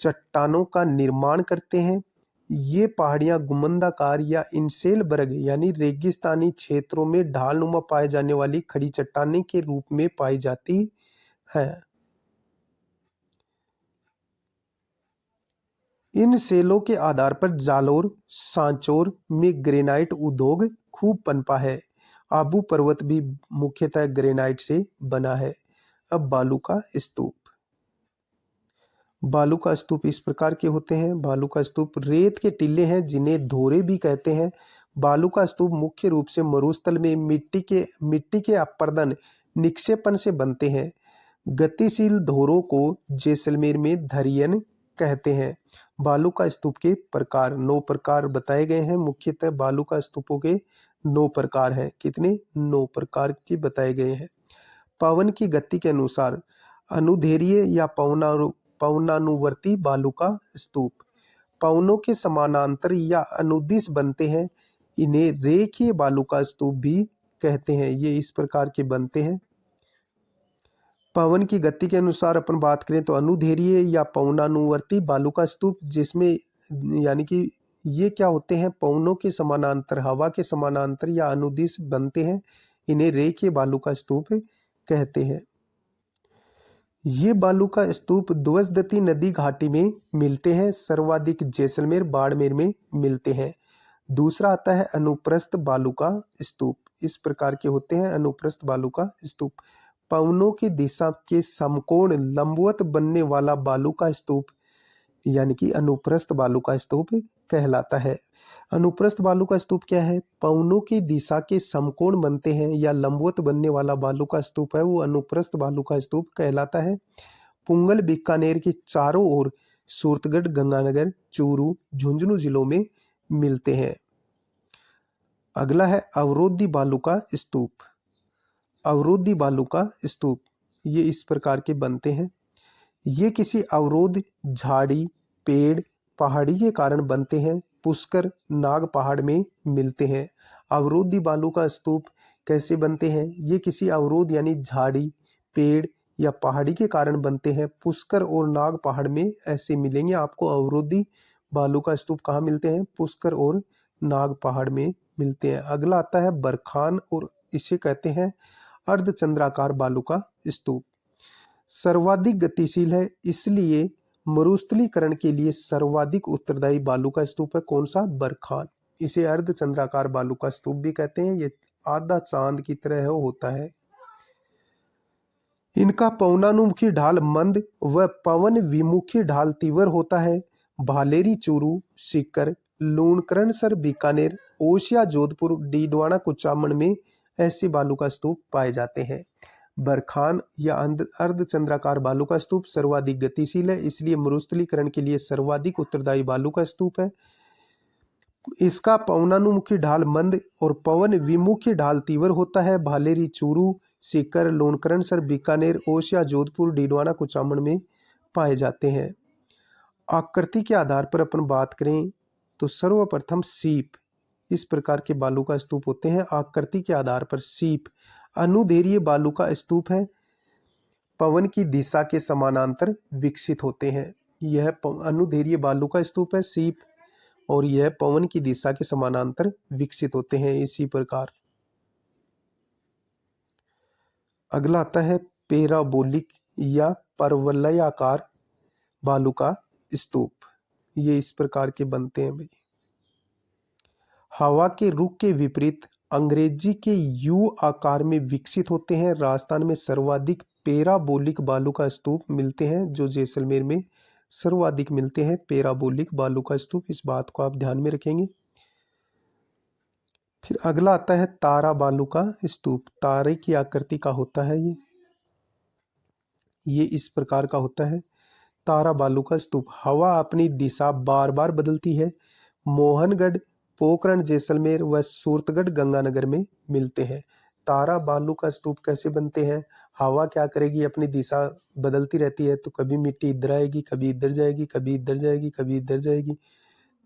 चट्टानों का निर्माण करते हैं। ये पहाड़ियां गुंबदाकार या इंसेल बर्ग यानी रेगिस्तानी क्षेत्रों में ढालनुमा पाए जाने वाली खड़ी चट्टानें के रूप में पाई जाती है। इन शैलों के आधार पर जालोर, सांचौर में ग्रेनाइट उद्योग खूब पनपा है। आबू पर्वत भी मुख्यतः ग्रेनाइट से बना है। अब बालू का स्तूप। बालू का स्तूप इस प्रकार के होते हैं। बालू का स्तूप रेत के टीले हैं जिन्हें धोरे भी कहते हैं। बालू का स्तूप मुख्य रूप से मरुस्थल में मिट्टी के अपर्दन निक्षेपण से बनते हैं। गतिशील धोरों को जैसलमेर में धरियन कहते हैं। बालू का स्तूप के प्रकार 9 प्रकार बताए गए हैं। मुख्यतः बालू का स्तूपों के 9 प्रकार हैं। कितने? 9 प्रकार के बताए गए हैं। पवन की गति के अनुसार अनुदैर्ध्य या पवनानुवर्ती बालू का स्तूप पवनों के समानांतर या अनुदिश बनते हैं। इन्हें रेखीय बालू का स्तूप भी कहते हैं। ये इस प्रकार के बनते हैं। पवन की गति के अनुसार अपन बात करें तो अनुदैर्ध्य या पवनानुवर्ती बालू का स्तूप, जिसमें यानी कि ये क्या होते हैं? पवनों के समानांतर, हवा के समानांतर या अनुदिश बनते हैं। इन्हें रेखीय बालू का स्तूप कहते हैं। ये बालू का स्तूप द्वजदती नदी घाटी में मिलते हैं। सर्वाधिक जैसलमेर, बाड़मेर में मिलते हैं। दूसरा आता है अनुप्रस्थ बालू का स्तूप। इस प्रकार के होते हैं अनुप्रस्थ बालू का स्तूप। पवनों की दिशा के समकोण लंबवत बनने वाला बालू का स्तूप यानी कि अनुप्रस्थ बालू का स्तूप कहलाता है। अनुप्रस्थ बालू का स्तूप क्या है? पवनों की दिशा के समकोण बनते हैं या लंबवत बनने वाला बालू का स्तूप है, वो अनुप्रस्थ बालू का स्तूप कहलाता है। पुंगल, बीकानेर के चारों ओर सूरतगढ़, गंगानगर, चूरू, झुंझुनू जिलों में मिलते हैं। अगला है अवरोधी बालू का स्तूप। अवरोधी बालू का स्तूप ये इस प्रकार के बनते हैं। ये किसी अवरोध, झाड़ी, पेड़, पहाड़ी के कारण बनते हैं। पुष्कर नाग पहाड़ में मिलते हैं। अवरोधी बालू का स्तूप कैसे बनते हैं? ये किसी अवरोध यानी झाड़ी, पेड़ या पहाड़ी के कारण बनते हैं। पुष्कर और नाग पहाड़ में ऐसे मिलेंगे आपको। अवरोधी बालू का स्तूप कहाँ मिलते हैं? पुष्कर और नाग पहाड़ में मिलते हैं। अगला आता है बरखान और इसे कहते हैं अर्धचंद्राकार बालू का स्तूप। सर्वाधिक गतिशील है, इसलिए मरुस्थलीकरण के लिए सर्वाधिक उत्तरदायी बालू का स्तूप है। कौन सा? बरखान। इसे अर्धचंद्राकार बालू का स्तूप भी कहते हैं। ये आधा चांद की तरह होता है। इनका पवनानुमुखी ढाल मंद व पवन विमुखी ढाल तीव्र होता है। भालेरी, चूरू, सीकर, लूणकरणसर, बीकानेर, ओसिया, जोधपुर, डीडवाना, कुचामन में ऐसे बालू का स्तूप पाए जाते हैं। बरखान या अर्धचंद्राकार बालू का स्तूप सर्वाधिक गतिशील है, इसलिए मरुस्थलीकरण के लिए सर्वाधिक उत्तरदायी बालू का स्तूप है। इसका पवनानुमुखी ढाल मंद और पवन विमुखी ढाल तीव्र होता है। भालेरी, चूरू, सीकर, लोणकरणसर, बीकानेर, ओसिया, जोधपुर, डीडवाना, कुचामन में पाए जाते हैं। आकृति के आधार पर अपन बात करें तो सर्वप्रथम सीप इस प्रकार के बालू का स्तूप होते हैं। आकृति के आधार पर सीप अनुदैर्ध्य बालू का स्तूप है। पवन की दिशा के समानांतर विकसित होते हैं। यह अनुदैर्ध्य बालू का स्तूप है सीप, और यह पवन की दिशा के समानांतर विकसित होते हैं इसी प्रकार। अगला आता है पैराबोलिक या परवलयाकार बालू का स्तूप। ये इस प्रकार के बनते हैं भाई। हवा के रुख के विपरीत अंग्रेजी के यू आकार में विकसित होते हैं। राजस्थान में सर्वाधिक पैराबोलिक बालू का स्तूप मिलते हैं, जो जैसलमेर में सर्वाधिक मिलते हैं पैराबोलिक बालू का स्तूप। इस बात को आप ध्यान में रखेंगे। फिर अगला आता है तारा बालू का स्तूप। तारे की आकृति का होता है ये इस प्रकार का होता है तारा बालू का स्तूप। हवा अपनी दिशा बार बार बदलती है। मोहनगढ़, पोखरण, जैसलमेर व सूरतगढ़ गंगानगर में मिलते हैं। तारा बालू का स्तूप कैसे बनते हैं? हवा क्या करेगी, अपनी दिशा बदलती रहती है, तो कभी मिट्टी इधर आएगी, कभी इधर जाएगी, कभी इधर जाएगी, कभी इधर जाएगी।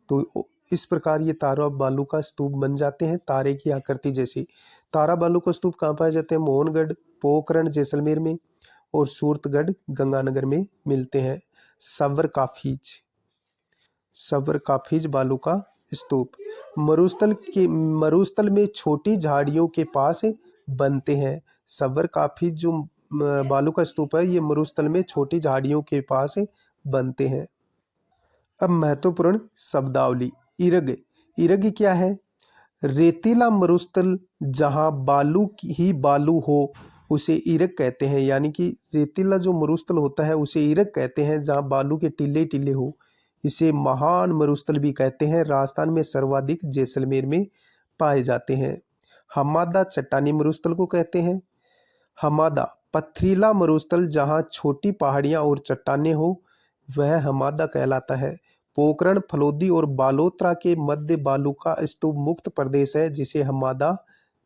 तो इस प्रकार ये तारा बालू का स्तूप बन जाते हैं तारे की आकृति जैसी। तारा बालू का स्तूप कहाँ पाए जाते हैं? मोहनगढ़, पोखरण, जैसलमेर में और सूरतगढ़ गंगानगर में मिलते हैं। सबर काफिज, सबर काफिज बालू का स्तूप मरुस्थल में छोटी झाड़ियों के पास बनते हैं। सबर काफिज जो बालू का स्तूप है, ये मरुस्थल में छोटी झाड़ियों के पास बनते हैं। अब महत्वपूर्ण शब्दावली। इरग, इरग क्या है? रेतीला मरुस्थल जहाँ बालू ही बालू हो उसे इरग कहते हैं। यानी कि रेतीला जो मरुस्थल होता है उसे इरग कहते हैं, जहाँ बालू के टीले टीले हो। इसे महान मरुस्थल भी कहते हैं। राजस्थान में सर्वाधिक जैसलमेर में पाए जाते हैं। हमादा चट्टानी मरुस्थल को कहते हैं। हमादा पथरीला मरुस्थल जहाँ छोटी पहाड़ियाँ और चट्टानें हो, वह हमादा कहलाता है। पोखरण, फलोदी और बालोतरा के मध्य बालू का स्तूप मुक्त प्रदेश है, जिसे हमादा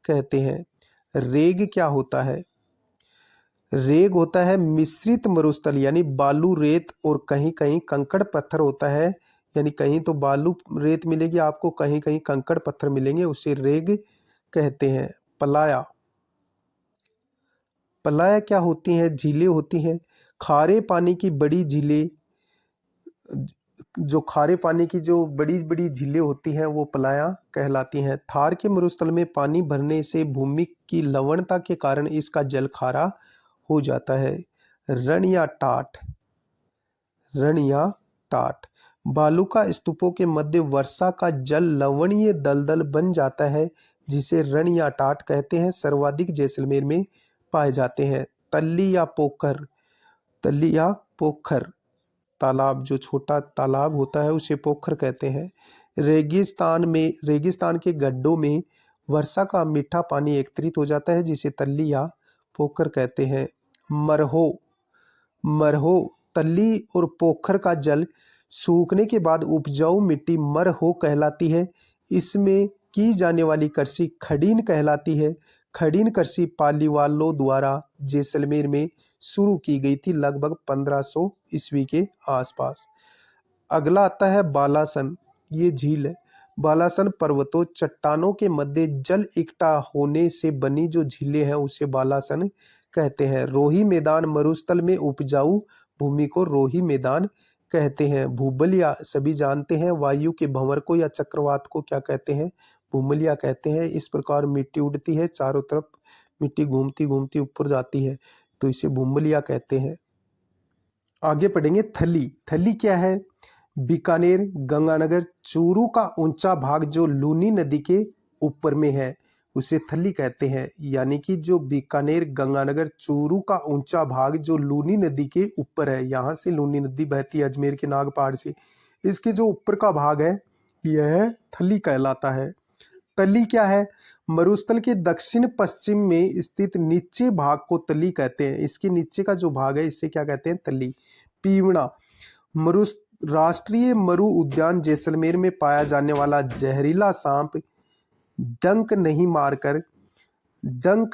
कहते हैं। रेग क्या होता है? रेग होता है मिश्रित मरुस्थल, यानी बालू रेत और कहीं कहीं कंकड़ पत्थर होता है। यानी कहीं तो बालू रेत मिलेगी आपको, कहीं कहीं कंकड़ पत्थर मिलेंगे, उसे रेग कहते हैं। पलाया, पलाया क्या होती हैं? झीलें होती हैं। खारे पानी की बड़ी झीलें, जो खारे पानी की जो बड़ी बड़ी झीलें होती हैं वो पलाया कहलाती हैं। थार के मरुस्थल में पानी भरने से भूमि की लवणता के कारण इसका जल खारा हो जाता है। रण या टाट, रण या टाट बालू का स्तूपों के मध्य वर्षा का जल लवणीय दलदल बन जाता है, जिसे रण या टाट कहते हैं। सर्वाधिक जैसलमेर में पाए जाते हैं। तल्ली या पोखर, तल्ली या पोखर तालाब, जो छोटा तालाब होता है उसे पोखर कहते हैं। रेगिस्तान में, रेगिस्तान के गड्ढों में वर्षा का मीठा पानी एकत्रित हो जाता है, जिसे तल्ली या पोखर कहते हैं। मरहो, मरहो तल्ली और पोखर का जल सूखने के बाद उपजाऊ मिट्टी मरहो कहलाती है। इसमें की जाने वाली कृषि खड़ीन कहलाती है। खड़ीन कृषि पालीवालों द्वारा जैसलमेर में शुरू की गई थी, लगभग 1500 ईस्वी के आसपास। अगला आता है बालासन, ये झील है। बालासन पर्वतों चट्टानों के मध्य जल इकट्ठा होने से बनी जो झीलें हैं उसे बालासन कहते हैं। रोही मैदान मरुस्थल में उपजाऊ भूमि को रोही मैदान कहते हैं। भूबलिया सभी जानते हैं, वायु के भंवर को या चक्रवात को क्या कहते हैं? भूमलिया कहते हैं। इस प्रकार मिट्टी उड़ती है, चारों तरफ मिट्टी घूमती घूमती ऊपर जाती है, तो इसे भूमलिया कहते हैं। आगे पढ़ेंगे थली। थली क्या है? बीकानेर, गंगानगर, चूरू का ऊंचा भाग जो लूनी नदी के ऊपर में है उसे थली कहते हैं। यानी कि जो बीकानेर, गंगानगर, चूरू का ऊंचा भाग जो लूनी नदी के ऊपर है, यहाँ से लूनी नदी बहती है अजमेर के नाग पहाड़ से, इसके जो ऊपर का भाग है यह थली कहलाता है। तली क्या है? मरुस्थल के दक्षिण पश्चिम में स्थित नीचे भाग को तली कहते हैं। इसके नीचे का जो भाग है इसे क्या कहते हैं? तली। पीवड़ा राष्ट्रीय मरु उद्यान जैसलमेर में पाया जाने वाला जहरीला सांप डंक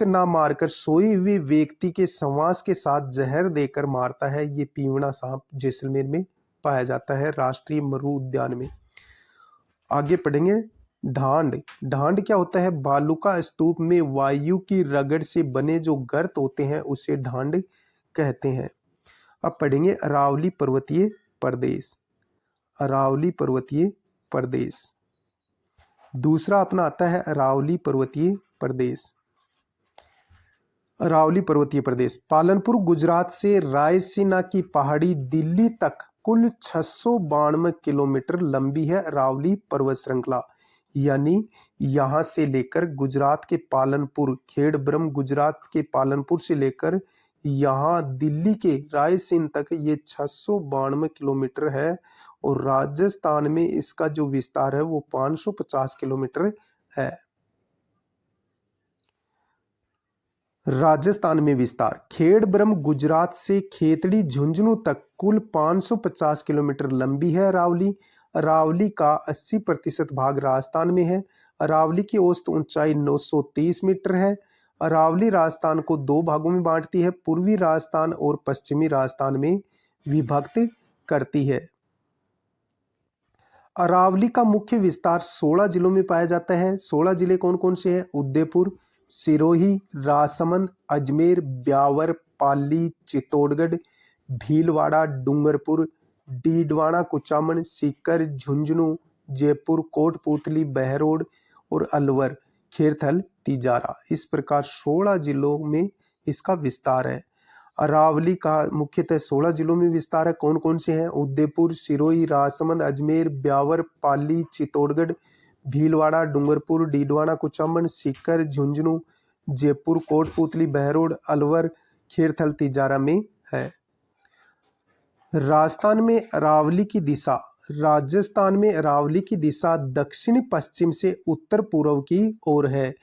ना मारकर सोए हुए व्यक्ति के श्वास के साथ जहर देकर मारता है। ये पीवड़ा सांप जैसलमेर में पाया जाता है, राष्ट्रीय मरु उद्यान में। आगे पढ़ेंगे ढांड। ढांड क्या होता है? बालू का स्तूप में वायु की रगड़ से बने जो गर्त होते हैं उसे ढांड कहते हैं। अब पढ़ेंगे अरावली पर्वतीय प्रदेश। अरावली पर्वतीय प्रदेश दूसरा अपना आता है अरावली पर्वतीय प्रदेश। अरावली पर्वतीय प्रदेश पालनपुर गुजरात से रायसीना की पहाड़ी दिल्ली तक कुल 692 किलोमीटर लंबी है अरावली पर्वत श्रृंखला। यानी यहाँ से लेकर गुजरात के पालनपुर, खेड़ब्रह्म गुजरात के पालनपुर से लेकर यहाँ दिल्ली के रायसीन तक ये 692 किलोमीटर है। और राजस्थान में इसका जो विस्तार है वो 550 किलोमीटर है। राजस्थान में विस्तार। खेड़-ब्रह्म गुजरात से खेतड़ी झुंझुनू तक कुल 550 किलोमीटर लंबी है अरावली। अरावली का 80% भाग राजस्थान में है। अरावली की औसत ऊंचाई 930 मीटर है। अरावली राजस्थान को दो भागों में बांटती है, पूर्वी राजस्थान और पश्चिमी राजस्थान में विभक्त करती है। अरावली का मुख्य विस्तार 16 जिलों में पाया जाता है। 16 जिले कौन कौन से हैं? उदयपुर, सिरोही, राजसमंद, अजमेर, ब्यावर, पाली, चित्तौड़गढ़, भीलवाड़ा, डूंगरपुर, डीडवाना, कुचामन, सीकर, झुंझुनू, जयपुर, कोटपूतली, बहरोड और अलवर, खेरथल, तिजारा। इस प्रकार 16 जिलों में इसका विस्तार है। अरावली का मुख्यतः 16 जिलों में विस्तार है। कौन कौन से हैं? उदयपुर, सिरोही, राजसमंद, अजमेर, ब्यावर, पाली, चित्तौड़गढ़, भीलवाड़ा, डूंगरपुर, डीडवाना, कुचामन, सीकर, झुंझुनू, जयपुर, कोटपूतली, बहरोड, अलवर, खेरथल, तिजारा में है। राजस्थान में अरावली की दिशा दक्षिण पश्चिम से उत्तर पूर्व की ओर है,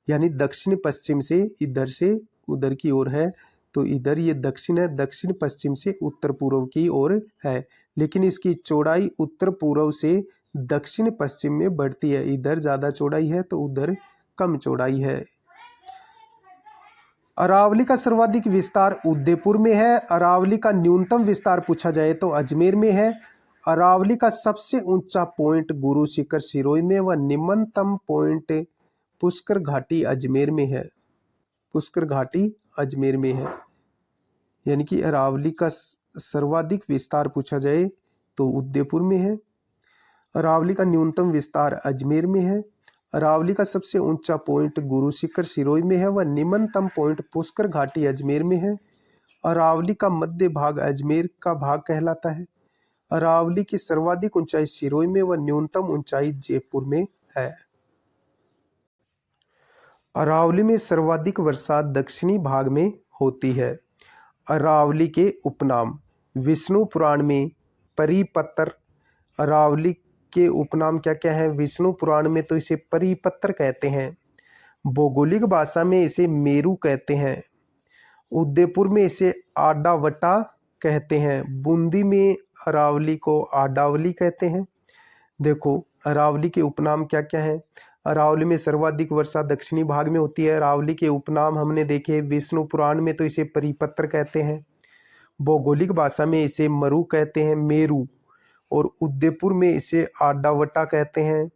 यानी दक्षिण पश्चिम से इधर से उधर की ओर है, तो इधर ये दक्षिण है, दक्षिण पश्चिम से उत्तर पूर्व की ओर है, लेकिन इसकी चौड़ाई उत्तर पूर्व से दक्षिण पश्चिम में बढ़ती है। इधर ज़्यादा चौड़ाई है तो उधर कम चौड़ाई है। अरावली का सर्वाधिक विस्तार उदयपुर में है। अरावली का न्यूनतम विस्तार पूछा जाए तो अजमेर में है। अरावली का सबसे ऊंचा पॉइंट गुरु शिखर सिरोही में व निम्नतम पॉइंट पुष्कर घाटी अजमेर में है। पुष्कर घाटी अजमेर में है, यानी कि अरावली का सर्वाधिक विस्तार पूछा जाए तो उदयपुर में है। अरावली का न्यूनतम विस्तार अजमेर में है। अरावली का सबसे ऊंचा पॉइंट गुरु शिखर सिरोही में है व निम्नतम पॉइंट पुष्कर घाटी अजमेर में है। अरावली का मध्य भाग अजमेर का भाग कहलाता है। अरावली की सर्वाधिक ऊंचाई सिरोही में व न्यूनतम ऊंचाई जयपुर में है। अरावली में सर्वाधिक वर्षा दक्षिणी भाग में होती है। अरावली के उपनाम। विष्णु पुराण में परिपत्र। अरावली के उपनाम क्या क्या है? विष्णु पुराण में तो इसे परिपत्र कहते हैं। भौगोलिक भाषा में इसे मेरू कहते हैं। उदयपुर में इसे आडावटा कहते हैं। बूंदी में अरावली को आडावली कहते हैं। देखो अरावली के उपनाम क्या क्या है। अरावली में सर्वाधिक वर्षा दक्षिणी भाग में होती है। अरावली के उपनाम हमने देखे। विष्णु पुराण में तो इसे परिपत्र कहते हैं। भौगोलिक भाषा में इसे मरु कहते हैं, मेरू। और उदयपुर में इसे आडावटा कहते हैं।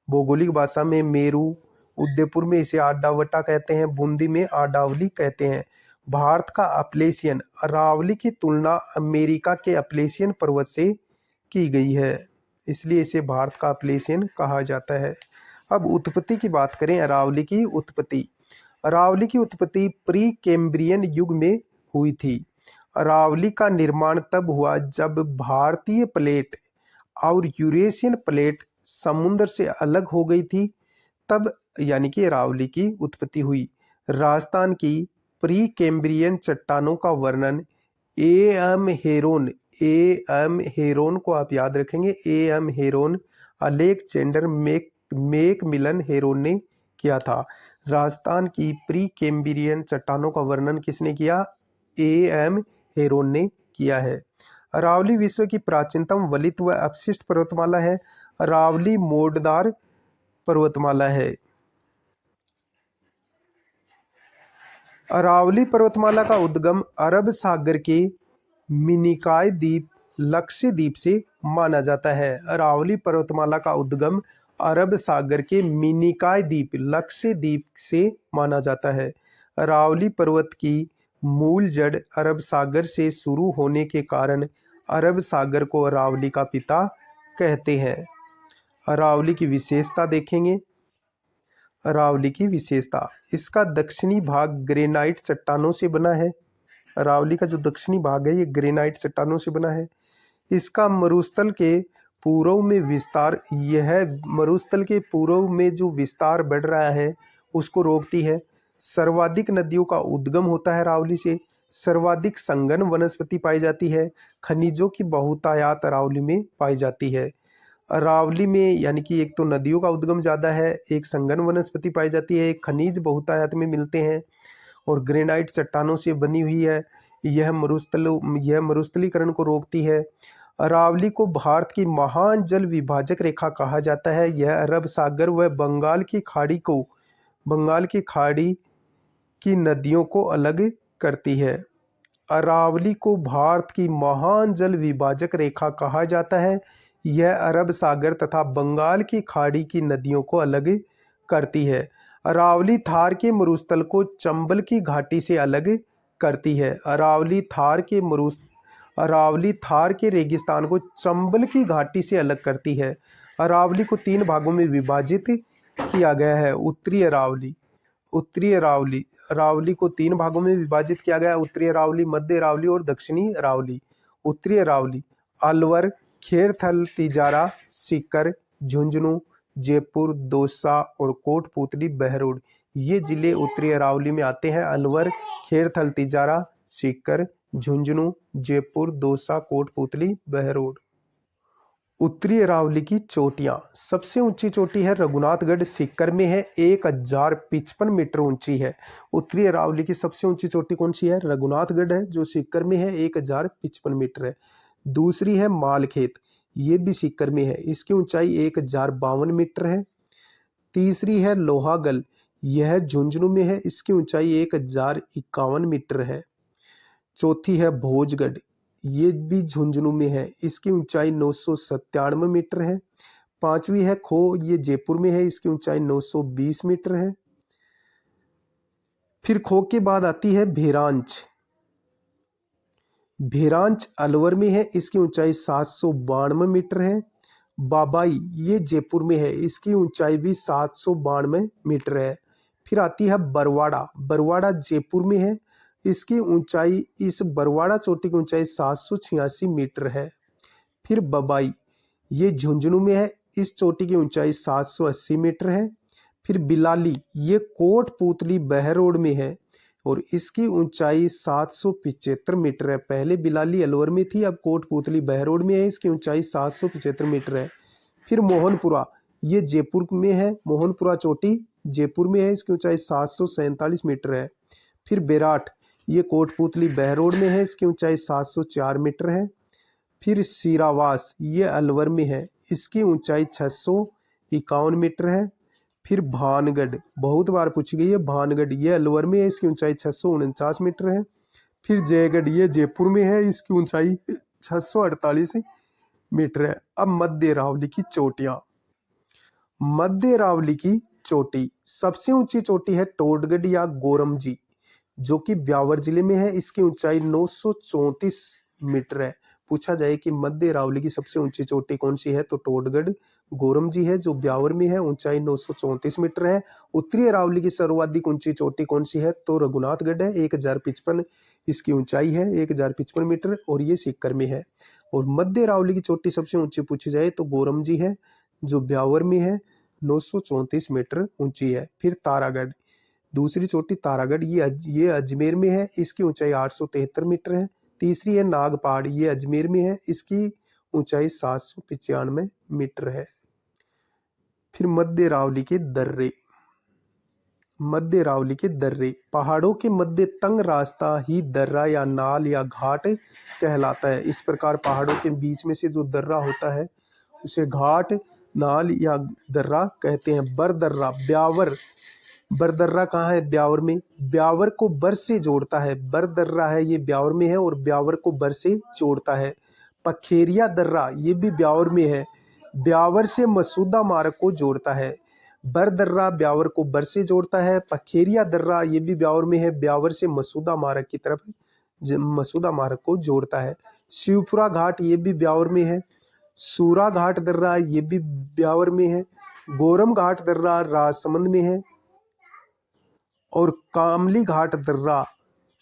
भौगोलिक भाषा में मेरू, उदयपुर में इसे आडावटा कहते हैं, बूंदी में आडावली कहते हैं। भारत का अपलेशियन। अरावली की तुलना अमेरिका के अपलेशियन पर्वत से की गई है, इसलिए इसे भारत का अपलेशियन कहा जाता है। अब उत्पत्ति की बात करें। अरावली की उत्पत्ति। अरावली की उत्पत्ति प्री कैम्ब्रियन युग में हुई थी। अरावली का निर्माण तब हुआ जब भारतीय प्लेट और यूरेशियन प्लेट समुद्र से अलग हो गई थी, तब यानी कि अरावली की उत्पत्ति हुई। राजस्थान की प्री कैम्ब्रियन चट्टानों का वर्णन ए एम हेरोन को आप याद रखेंगे। A M Heron, Alexander Macmillan Heron ने किया था। राजस्थान की प्री कैम्ब्रियन चट्टानों का वर्णन किसने किया? ए एम हेरोन ने किया है। अरावली विश्व की प्राचीनतम वलित व अपशिष्ट पर्वतमाला है। अरावली मोड़दार पर्वतमाला है। अरावली पर्वतमाला का उद्गम अरब सागर के मिनिकॉय द्वीप लक्षद्वीप से माना जाता है। अरावली पर्वतमाला का उद्गम अरब सागर के मिनिकॉय द्वीप लक्षद्वीप से माना जाता है। अरावली पर्वत की मूल जड़ अरब सागर से शुरू होने के कारण अरब सागर को अरावली का पिता कहते हैं। अरावली की विशेषता देखेंगे। अरावली की विशेषता, इसका दक्षिणी भाग ग्रेनाइट चट्टानों से बना है। अरावली का जो दक्षिणी भाग है ये ग्रेनाइट चट्टानों से बना है। इसका मरुस्थल के पूर्व में विस्तार, यह मरुस्थल के पूर्व में जो विस्तार बढ़ रहा है उसको रोकती है। सर्वाधिक नदियों का उद्गम होता है अरावली से। सर्वाधिक संघन वनस्पति पाई जाती है। खनिजों की बहुतायत अरावली में पाई जाती है। अरावली में यानी कि एक तो नदियों का उद्गम ज़्यादा है, एक संघन वनस्पति पाई जाती है, एक खनिज बहुतायत में मिलते हैं और ग्रेनाइट चट्टानों से बनी हुई है। यह मरुस्थलीकरण को रोकती है। अरावली को भारत की महान जल विभाजक रेखा कहा जाता है। यह अरब सागर व बंगाल की खाड़ी की नदियों को अलग करती है। अरावली को भारत की महान जल विभाजक रेखा कहा जाता है। यह अरब सागर तथा बंगाल की खाड़ी की नदियों को अलग करती है। अरावली थार के मरुस्थल को चंबल की घाटी से अलग करती है। अरावली थार के रेगिस्तान को चंबल की घाटी से अलग करती है। अरावली को 3 भागों में विभाजित किया गया है। उत्तरी अरावली अरावली को 3 भागों में विभाजित किया गया है। उत्तरी अरावली, मध्य अरावली और दक्षिणी अरावली। उत्तरी अरावली अलवर, खेरथल, तिजारा, सीकर, झुंझुनू, जयपुर, दौसा और कोटपूतली, बहरोड, ये जिले उत्तरी अरावली में आते हैं। अलवर, खेरथल, तिजारा, सीकर, झुंझुनू, जयपुर, दौसा, कोटपूतली, बहरोड। उत्तरी अरावली की चोटियां। सबसे ऊंची चोटी है रघुनाथगढ़, सीकर में है, 1055 मीटर ऊंची है। उत्तरी अरावली की सबसे ऊंची चोटी कौन सी है? रघुनाथगढ़ है, जो सीकर में है, 1055 मीटर है। दूसरी है मालखेत, ये भी सीकर में है, इसकी ऊंचाई 1052 मीटर है। तीसरी है लोहागल, यह झुंझुनू में है, इसकी ऊंचाई 1051 मीटर है। चौथी है भोजगढ़, ये भी झुंझुनू में है, इसकी ऊंचाई 997 मीटर है। पांचवी है खो, ये जयपुर में है, इसकी ऊंचाई 920 मीटर है। फिर खो के बाद आती है भेरांच। भेरांच अलवर में है, इसकी ऊंचाई 792 मीटर है। बाबाई, ये जयपुर में है, इसकी ऊंचाई भी 792 मीटर है। फिर आती है बरवाड़ा, बरवाड़ा जयपुर में है, इसकी ऊंचाई, इस बरवाड़ा चोटी की ऊंचाई 786 मीटर है। फिर बबाई, ये झुंझुनू में है, इस चोटी की ऊंचाई 780 मीटर है। फिर बिलाली, ये कोटपूतली बहरोड में है और इसकी ऊंचाई 775 मीटर है। पहले बिलाली अलवर में थी, अब कोटपूतली बहरोड में है, इसकी ऊंचाई 775 मीटर है। फिर मोहनपुरा, ये जयपुर में है, मोहनपुरा चोटी जयपुर में है, इसकी ऊंचाई 747 मीटर है। फिर बेराट, ये कोटपूतली बहरोड में है, इसकी ऊंचाई 704 मीटर है। फिर सीरावास, ये अलवर में है, इसकी ऊंचाई 651 मीटर है। फिर भानगढ़, बहुत बार पूछी गई है, भानगढ़ ये अलवर में है, इसकी ऊंचाई 649 मीटर है। फिर जयगढ़, ये जयपुर में है, इसकी ऊंचाई 648 मीटर है। अब मध्य अरावली की चोटियां। मध्य अरावली की चोटी, सबसे ऊंची चोटी है टोडगढ़ या गोरमजी, जो कि ब्यावर जिले में है, इसकी ऊंचाई 934 मीटर है। पूछा जाए कि मध्य अरावली की सबसे ऊंची चोटी कौन सी है, तो टोडगढ़ गोरमजी है, जो ब्यावर में है, ऊंचाई 934 मीटर है। उत्तरी अरावली की सर्वाधिक ऊंची चोटी कौन सी है, तो रघुनाथगढ़ है, 1055 इसकी ऊंचाई है, 1055 मीटर, और ये सीकर में है। और मध्य अरावली की चोटी सबसे ऊंची पूछी जाए तो गोरमजी है, जो ब्यावर में है, 934 मीटर ऊंची है। फिर तारागढ़, दूसरी चोटी तारागढ़, ये अजमेर में है, इसकी ऊंचाई 873 मीटर है। तीसरी है नागपाड़, ये अजमेर में है, इसकी ऊंचाई 795 मीटर है। फिर मध्य अरावली के दर्रे। मध्य अरावली के दर्रे, पहाड़ों के मध्य तंग रास्ता ही दर्रा या नाल या घाट कहलाता है। इस प्रकार पहाड़ों के बीच में से जो दर्रा होता है उसे घाट, नाल या दर्रा कहते हैं। बरदर्रा, ब्यावर, बरदर्रा कहाँ है? ब्यावर में। ब्यावर को बर से जोड़ता है, बरदर्रा है, ये ब्यावर में है और ब्यावर को बर से जोड़ता है। पखेरिया दर्रा, ये भी ब्यावर में है, ब्यावर से मसूदा मार्ग को जोड़ता है। बरदर्रा ब्यावर को बर से जोड़ता है। पखेरिया दर्रा, ये भी ब्यावर में है, ब्यावर से मसूदा मार्ग की तरफ मसूदा मार्ग को जोड़ता है। शिवपुरा घाट, ये भी ब्यावर में है। सूरा घाट दर्रा, ये भी ब्यावर में है। गोरम घाट दर्रा राजसमंद में है। और कामली घाट दर्रा,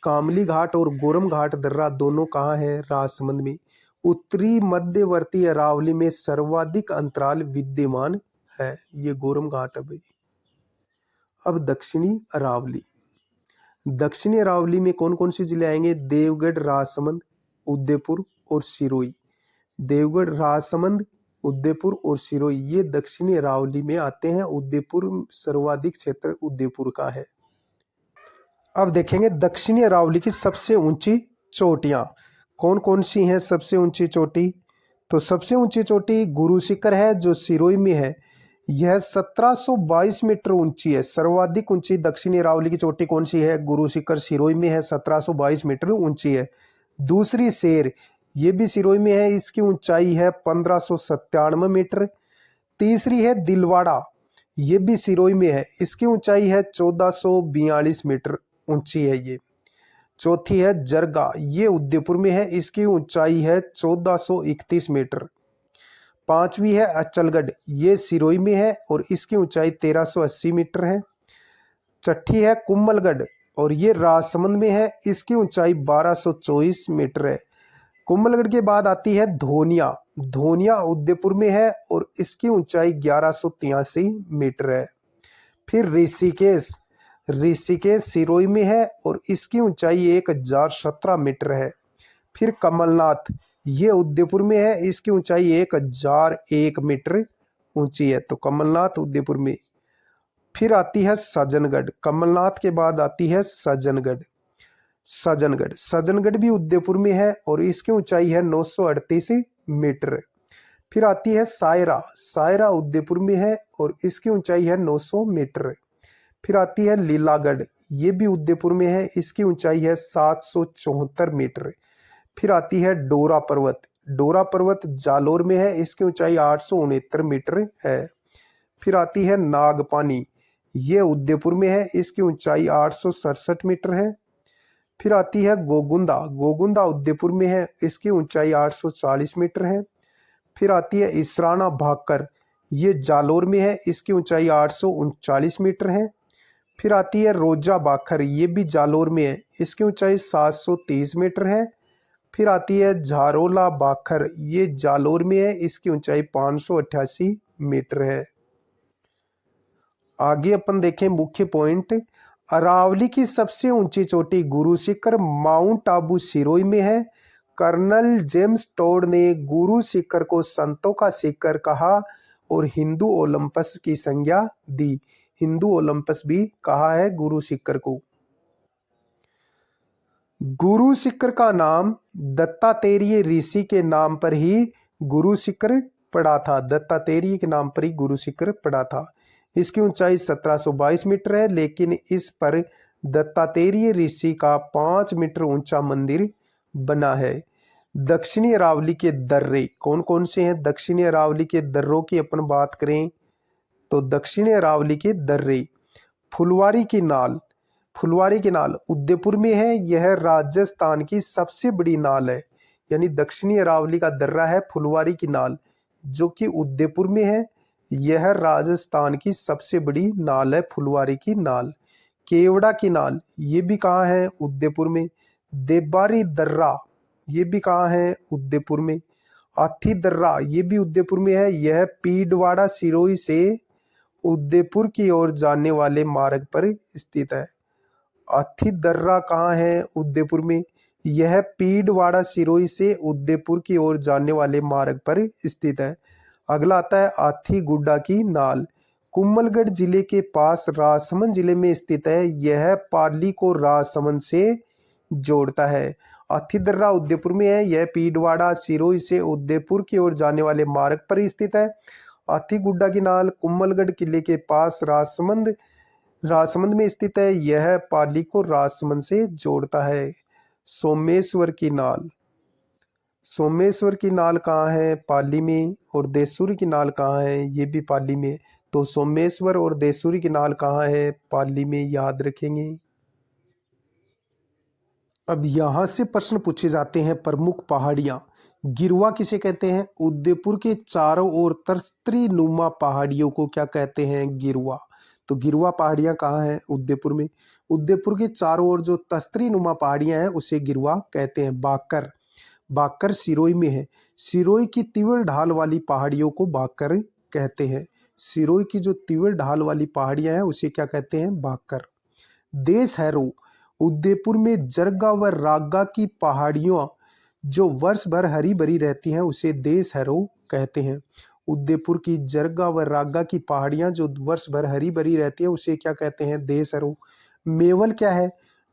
कामली घाट और गोरम घाट दर्रा दोनों कहाँ है? राजसमंद में। उत्तरी मध्यवर्ती अरावली में सर्वाधिक अंतराल विद्यमान है, ये गोरम घाट है भाई। अब दक्षिणी अरावली। दक्षिणी अरावली में कौन कौन से जिले आएंगे? देवगढ़, राजसमंद, उदयपुर और सिरोही। देवगढ़, राजसमंद, उदयपुर और सिरोही, ये दक्षिणी अरावली में आते हैं। उदयपुर, सर्वाधिक क्षेत्र उदयपुर का है। अब देखेंगे दक्षिणी अरावली की सबसे ऊंची चोटियां कौन कौन सी हैं। सबसे ऊंची चोटी, तो सबसे ऊंची चोटी गुरु शिखर है जो सिरोही में है। यह 1722 मीटर ऊंची है। सर्वाधिक ऊंची दक्षिणी अरावली की चोटी कौन सी है? गुरु शिखर सिरोही में है, 1722 मीटर ऊंची है। दूसरी शेर, ये भी सिरोही में है, इसकी ऊंचाई है 1597 मीटर। तीसरी है दिलवाड़ा, ये भी सिरोही में है, इसकी ऊंचाई है 1442 मीटर ऊंची है ये। चौथी है जरगा, ये उदयपुर में है, इसकी ऊंचाई है 1431 मीटर। पांचवी है अचलगढ़, ये सिरोही में है और इसकी ऊंचाई 1380 मीटर है। छठी है कुम्भलगढ़ और ये राजसमंद में है, इसकी ऊंचाई 1224 मीटर है। कुम्भलगढ़ के बाद आती है धोनिया, धोनिया उदयपुर में है और इसकी ऊंचाई 1183 मीटर है। फिर ऋषिकेश, ऋषिकेश सिरोही में है और इसकी ऊंचाई 1017 मीटर है। फिर कमलनाथ, ये उदयपुर में है, इसकी ऊंचाई 1001 मीटर ऊंची है, तो कमलनाथ उदयपुर में। फिर आती है सज्जनगढ़, कमलनाथ के बाद आती है सज्जनगढ़। सज्जनगढ़, सज्जनगढ़ भी उदयपुर में है और इसकी ऊंचाई है 938 मीटर। फिर आती है सायरा, सायरा उदयपुर में है और इसकी ऊंचाई है 900 मीटर। फिर आती है लीलागढ़, ये भी उदयपुर में है, इसकी ऊंचाई है 774 मीटर। फिर आती है डोरा पर्वत, डोरा पर्वत जालोर में है, इसकी ऊंचाई 869 मीटर है। फिर आती है नागपानी, ये उदयपुर में है, इसकी ऊंचाई 867 मीटर है। फिर आती है गोगुंदा, गोगुंदा उदयपुर में है, इसकी ऊंचाई 840 मीटर है। फिर आती है इसराना भाकर, ये जालोर में है, इसकी ऊंचाई 839 मीटर है। फिर आती है रोजा बाखर, ये भी जालोर में है, इसकी ऊंचाई 730 मीटर है। फिर आती है झारोला बाखर, ये जालोर में है, इसकी ऊंचाई 588 मीटर है। आगे अपन देखें मुख्य पॉइंट। अरावली की सबसे ऊंची चोटी गुरु शिखर माउंट आबू सिरोही में है। कर्नल जेम्स टोड ने गुरु शिखर को संतों का शिखर कहा और हिंदू ओलंपस की संज्ञा दी। हिंदू ओलंपस भी कहा है गुरु शिखर को। गुरु शिखर का नाम दत्तात्रेय ऋषि के नाम पर ही गुरु शिखर पड़ा था। दत्तात्रेय के नाम पर ही गुरु शिखर पड़ा था। इसकी ऊंचाई 1722 मीटर है, लेकिन इस पर दत्तात्रेय ऋषि का 5 मीटर ऊंचा मंदिर बना है। दक्षिणी अरावली के दर्रे कौन कौन से हैं? दक्षिणी अरावली के दर्रों की अपन बात करें तो दक्षिणी अरावली के दर्रे, फुलवारी की नाल, फुलवारी की नाल उदयपुर में है, यह राजस्थान की सबसे बड़ी नाल है। यानी दक्षिणी अरावली का दर्रा है फुलवारी की नाल, जो कि उदयपुर में है, यह राजस्थान की सबसे बड़ी नाल है फुलवारी की नाल। केवड़ा की नाल, ये भी कहाँ है? उदयपुर में। देबारी दर्रा, ये भी कहाँ है? उदयपुर में। हाथी दर्रा, ये भी उदयपुर में है, यह पीडवाड़ा सिरोही से उदयपुर की ओर जाने वाले मार्ग पर स्थित है। हाथी दर्रा कहाँ है? उदयपुर में। यह पीडवाड़ा सिरोही से उदयपुर की ओर जाने वाले मार्ग पर स्थित है। अगला आता है हाथी गुड्डा की नाल, कुम्भलगढ़ जिले के पास राजसमंद जिले में स्थित है। यह पाली को राजसमंद से जोड़ता है। हाथी दर्रा उदयपुर में है, यह पीडवाड़ा सिरोही से उदयपुर की ओर जाने वाले मार्ग पर स्थित है। हाथी गुड्डा की नाल कुम्भलगढ़ किले के पास राजसमंद में स्थित है, यह पाली को राजसमंद से जोड़ता है। सोमेश्वर की नाल, सोमेश्वर की नाल कहाँ है? पाली में। और देसूरी की नाल कहाँ है? ये भी पाली में। तो सोमेश्वर और देसूरी की नाल कहाँ है? पाली में, याद रखेंगे। अब यहाँ से प्रश्न पूछे जाते हैं प्रमुख पहाड़ियाँ। गिरवा किसे कहते हैं? उदयपुर के चारों ओर तर्त्री नुमा पहाड़ियों को क्या कहते हैं? गिरवा। तो गिरवा पहाड़ियाँ कहाँ हैं? उदयपुर में। उदयपुर के चारों ओर जो तस्त्री नुमा पहाड़ियाँ हैं उसे गिरवा कहते हैं। बाकर, बाकर सिरोही में है। सिरोही की तीव्र ढाल वाली पहाड़ियों को बाकर कहते हैं। सिरोही की जो तीव्र ढाल वाली पहाड़ियाँ हैं उसे क्या कहते हैं? बाकर। देश हैरो, उदयपुर में जरगा व रागा की पहाड़ियाँ जो वर्ष भर हरी भरी रहती हैं उसे देश हैरो कहते हैं। उदयपुर की जरगा व रागा की पहाड़ियाँ जो वर्ष भर हरी भरी रहती है उसे क्या कहते हैं? देश हैरो। मेवल क्या है?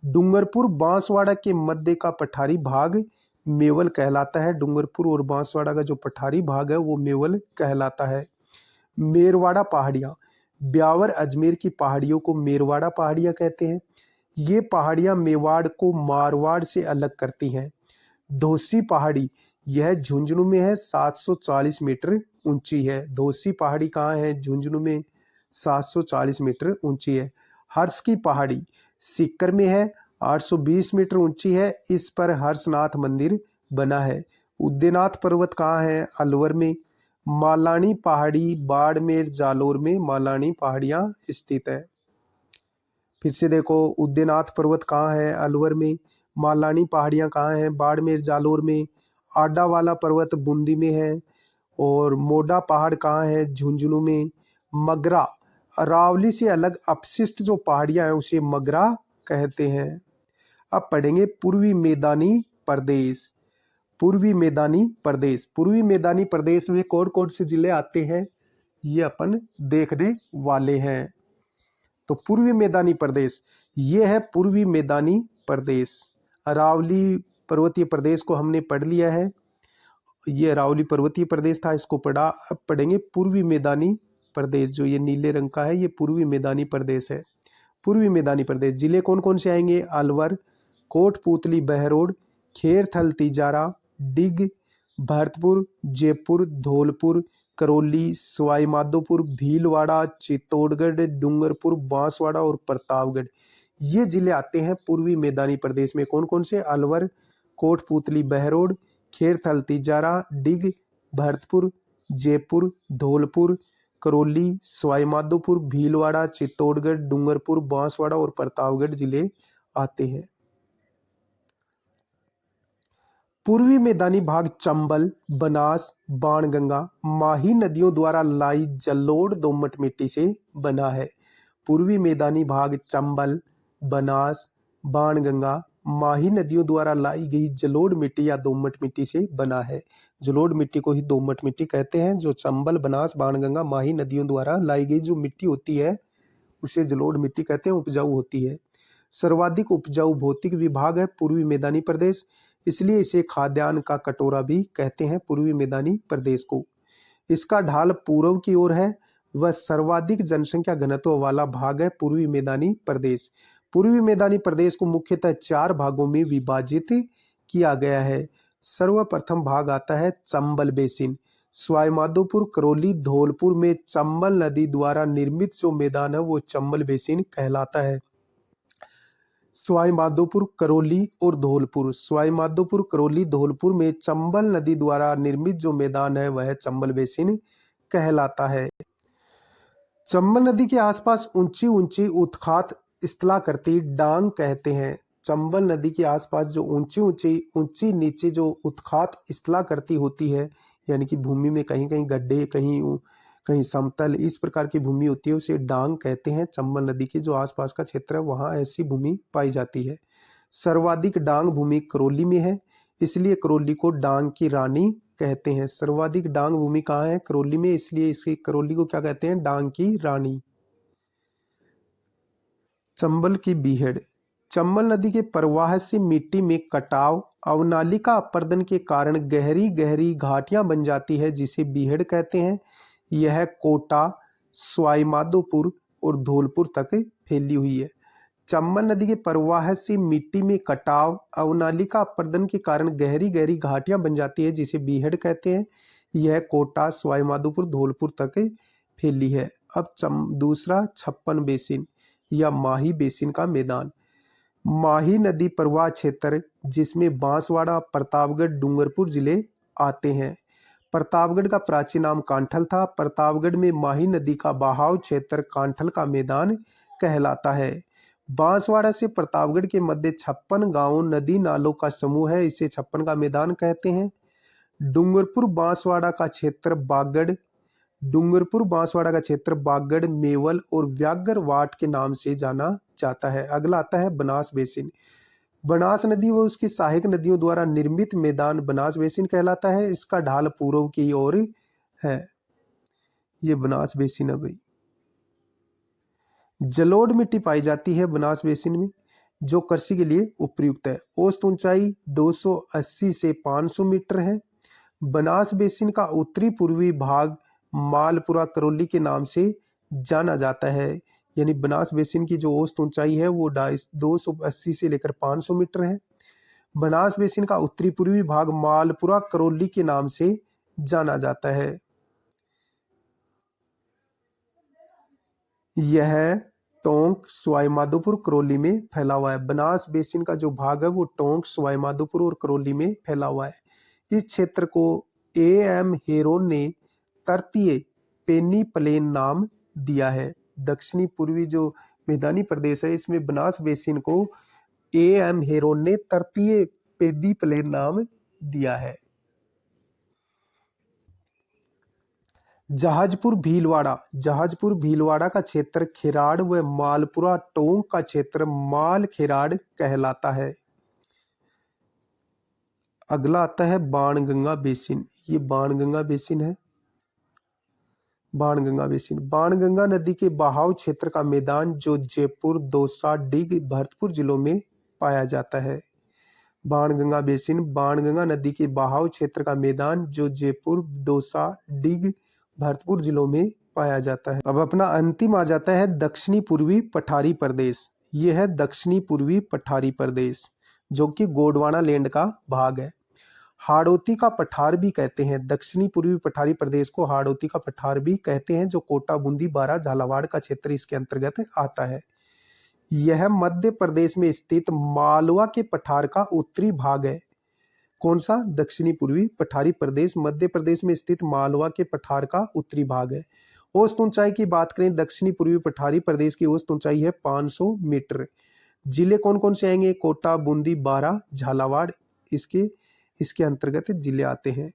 डूंगरपुर बांसवाड़ा के मध्य का पठारी भाग मेवल कहलाता है। डूंगरपुर और बांसवाड़ा का जो पठारी भाग है वो मेवल कहलाता है। मेरवाड़ा पहाड़ियाँ, ब्यावर अजमेर की पहाड़ियों को मेरवाड़ा पहाड़ियाँ कहते हैं। ये पहाड़ियाँ मेवाड़ को मारवाड़ से अलग करती हैं। धोसी पहाड़ी, यह झुंझुनू में है, 740 मीटर ऊंची है। धोसी पहाड़ी कहाँ है? झुंझुनू में, 740 मीटर ऊंची है। हर्ष की पहाड़ी सीकर में है, 820 मीटर ऊंची है। इस पर हर्षनाथ मंदिर बना है। उद्यनाथ पर्वत कहाँ है? अलवर में। मालानी पहाड़ी बाड़मेर जालोर में मालानी पहाड़ियाँ स्थित है। फिर से देखो, उद्यनाथ पर्वत कहाँ है? अलवर में। मालानी पहाड़ियाँ कहाँ हैं? बाड़मेर जालोर में। आडा वाला पर्वत बूंदी में है। और मोडा पहाड़ कहाँ है? झुंझुनू में। मगरा, अरावली से अलग अपशिष्ट जो पहाड़ियाँ हैं उसे मगरा कहते हैं। अब पढ़ेंगे पूर्वी मैदानी प्रदेश। पूर्वी मैदानी प्रदेश, पूर्वी मैदानी प्रदेश में कौन कौन से जिले आते हैं ये अपन देखने वाले हैं। तो पूर्वी मैदानी प्रदेश, ये है पूर्वी मैदानी प्रदेश। अरावली पर्वतीय प्रदेश को हमने पढ़ लिया है, ये अरावली पर्वतीय प्रदेश था, इसको पढ़ा। अब पढ़ेंगे पूर्वी मैदानी प्रदेश, जो ये नीले रंग का है ये पूर्वी मैदानी प्रदेश है। पूर्वी मैदानी प्रदेश जिले कौन कौन से आएंगे? अलवर, कोटपूतली, बहरोड, खेरथल, तिजारा, डिग, भरतपुर, जयपुर, धौलपुर, करौली, सवाई माधोपुर, भीलवाड़ा, चित्तौड़गढ़, डूंगरपुर, बांसवाड़ा और प्रतापगढ़। ये जिले आते हैं पूर्वी मैदानी प्रदेश में। कौन कौन से? अलवर, कोटपूतली, बहरोड, खेरथल, तिजारा, डिग, भरतपुर, जयपुर, धौलपुर, करौली, सवाई माधोपुर, भीलवाड़ा, चित्तौड़गढ़, डूंगरपुर, बांसवाड़ा और प्रतापगढ़ जिले आते हैं। पूर्वी मैदानी भाग चंबल, बनास, बाणगंगा, माही नदियों द्वारा लाई जलोढ़ दोमट मिट्टी से बना है। पूर्वी मैदानी भाग चंबल, बनास, बाणगंगा, माही नदियों द्वारा लाई गई जलोढ़ मिट्टी या दोमट मिट्टी से बना है। जलोढ़ मिट्टी को ही दोमट मिट्टी कहते हैं। जो चंबल, बनास, बाणगंगा, माही नदियों द्वारा लाई गई जो मिट्टी होती है उसे जलोढ़ मिट्टी कहते हैं, उपजाऊ होती है। सर्वाधिक उपजाऊ भौतिक विभाग है पूर्वी मैदानी प्रदेश, इसलिए इसे खाद्यान्न का कटोरा भी कहते हैं पूर्वी मैदानी प्रदेश को। इसका ढाल पूर्व की ओर है। वह सर्वाधिक जनसंख्या घनत्व वाला भाग है पूर्वी मैदानी प्रदेश। पूर्वी मैदानी प्रदेश को मुख्यतः 4 भागों में विभाजित किया गया है। सर्वप्रथम भाग आता है चंबल बेसिन। सवाई माधोपुर, करौली, धौलपुर में चंबल नदी द्वारा निर्मित जो मैदान है वो चंबल बेसिन कहलाता है। सवाई माधोपुर, करौली और धौलपुर, सवाई माधोपुर, करौली, धौलपुर में चंबल नदी द्वारा निर्मित जो मैदान है वह चंबल बेसिन कहलाता है। चंबल नदी के आसपास ऊंची ऊंची उत्खात स्थलाकृति डांग कहते हैं। चंबल नदी के आसपास जो ऊंची नीचे जो उत्खात स्थलाकृति होती है, यानी कि भूमि में कहीं कहीं गड्ढे, कहीं समतल, इस प्रकार की भूमि होती है उसे डांग कहते हैं। चंबल नदी के जो आसपास का क्षेत्र है वहाँ ऐसी भूमि पाई जाती है। सर्वाधिक डांग भूमि करौली में है, इसलिए करौली को डांग की रानी कहते हैं। सर्वाधिक डांग भूमि कहाँ है? करौली में, इसलिए इसकी करौली को क्या कहते हैं? डांग की रानी। चंबल की बीहड़, चंबल नदी के प्रवाह से मिट्टी में कटाव, अवनालिका अपर्दन के कारण गहरी गहरी घाटियां बन जाती है जिसे बीहड़ कहते हैं। यह कोटा, सवाई माधोपुर और धौलपुर तक फैली हुई है। चंबल नदी के प्रवाह से मिट्टी में कटाव, अवनालिका अपर्दन के कारण गहरी गहरी घाटियां बन जाती है जिसे बीहड़ कहते हैं। यह कोटा, सवाई माधोपुर, धौलपुर तक फैली है। अब दूसरा 56 बेसिन या माही बेसिन का मैदान। माही नदी प्रवाह क्षेत्र जिसमें बांसवाड़ा, प्रतापगढ़, डूंगरपुर जिले आते हैं। प्रतापगढ़ का प्राचीन नाम कांठल था। प्रतापगढ़ में माही नदी का बहाव क्षेत्र कांठल का मैदान कहलाता है। बांसवाड़ा से प्रतापगढ़ के मध्य 56 गांवों, नदी नालों का समूह है, इसे 56 का मैदान कहते हैं। डूंगरपुर बांसवाड़ा का क्षेत्र बागड़, डूंगरपुर बांसवाड़ा का क्षेत्र बागड़, मेवल और व्याघ्रवाट के नाम से जाना जाता है। अगला आता है बनास बेसिन। बनास नदी व उसकी सहायक नदियों द्वारा निर्मित मैदान बनास बेसिन कहलाता है। इसका ढाल पूर्व की ओर है। ये बनास बेसिन है भाई। जलोढ़ मिट्टी पाई जाती है बनास बेसिन में। जो कृषि के लिए उपयुक्त है। औसत ऊंचाई 280 से 500 मीटर है। बनास बेसिन का उत्तरी पूर्वी भाग मालपुरा करौली के नाम से जाना जाता है। यानी बनास बेसिन की जो औसत ऊंचाई है वो 280 से लेकर 500 मीटर है। बनास बेसिन का उत्तरी पूर्वी भाग मालपुरा करौली के नाम से जाना जाता है। यह टोंक सवाई माधोपुर करौली में फैला हुआ है। बनास बेसिन का जो भाग है वो टोंक सवाई माधोपुर और करौली में फैला हुआ है। इस क्षेत्र को एएम हेरोन ने तृतीय पेनी प्लेन नाम दिया है। दक्षिणी पूर्वी जो मैदानी प्रदेश है इसमें बनास बेसिन को एएम हेरोन ने तृतीय पेनी प्लेन नाम दिया है। जहाजपुर भीलवाड़ा का क्षेत्र खेराड़ व मालपुरा टोंक का क्षेत्र माल खेराड़ कहलाता है। अगला आता है बाणगंगा बेसिन। ये बाणगंगा बेसिन है। बाणगंगा नदी के बहाव क्षेत्र का मैदान जो जयपुर, दौसा, डिग, भरतपुर जिलों में पाया जाता है। बाणगंगा नदी के बहाव क्षेत्र का मैदान जो जयपुर, दौसा, डिग, भरतपुर जिलों में पाया जाता है। अब अपना अंतिम आ जाता है दक्षिणी पूर्वी पठारी प्रदेश। यह है दक्षिणी पूर्वी पठारी प्रदेश जो कि गोंडवाना लैंड का भाग है। हाड़ौती का पठार भी कहते हैं। दक्षिणी पूर्वी पठारी प्रदेश को हाड़ौती का पठार भी कहते हैं जो कोटा, बूंदी, बारा, झालावाड़ का क्षेत्र इसके अंतर्गत आता है। यह मध्य प्रदेश में स्थित मालवा के पठार का उत्तरी भाग है। कौन सा? दक्षिणी पूर्वी पठारी प्रदेश मध्य प्रदेश में स्थित मालवा के पठार का उत्तरी भाग है। औसत ऊंचाई की बात करें दक्षिणी पूर्वी पठारी प्रदेश की औसत ऊंचाई है 500 मीटर। जिले कौन कौन से आएंगे? कोटा, बूंदी, बारा, झालावाड़ इसके अंतर्गत जिले आते हैं।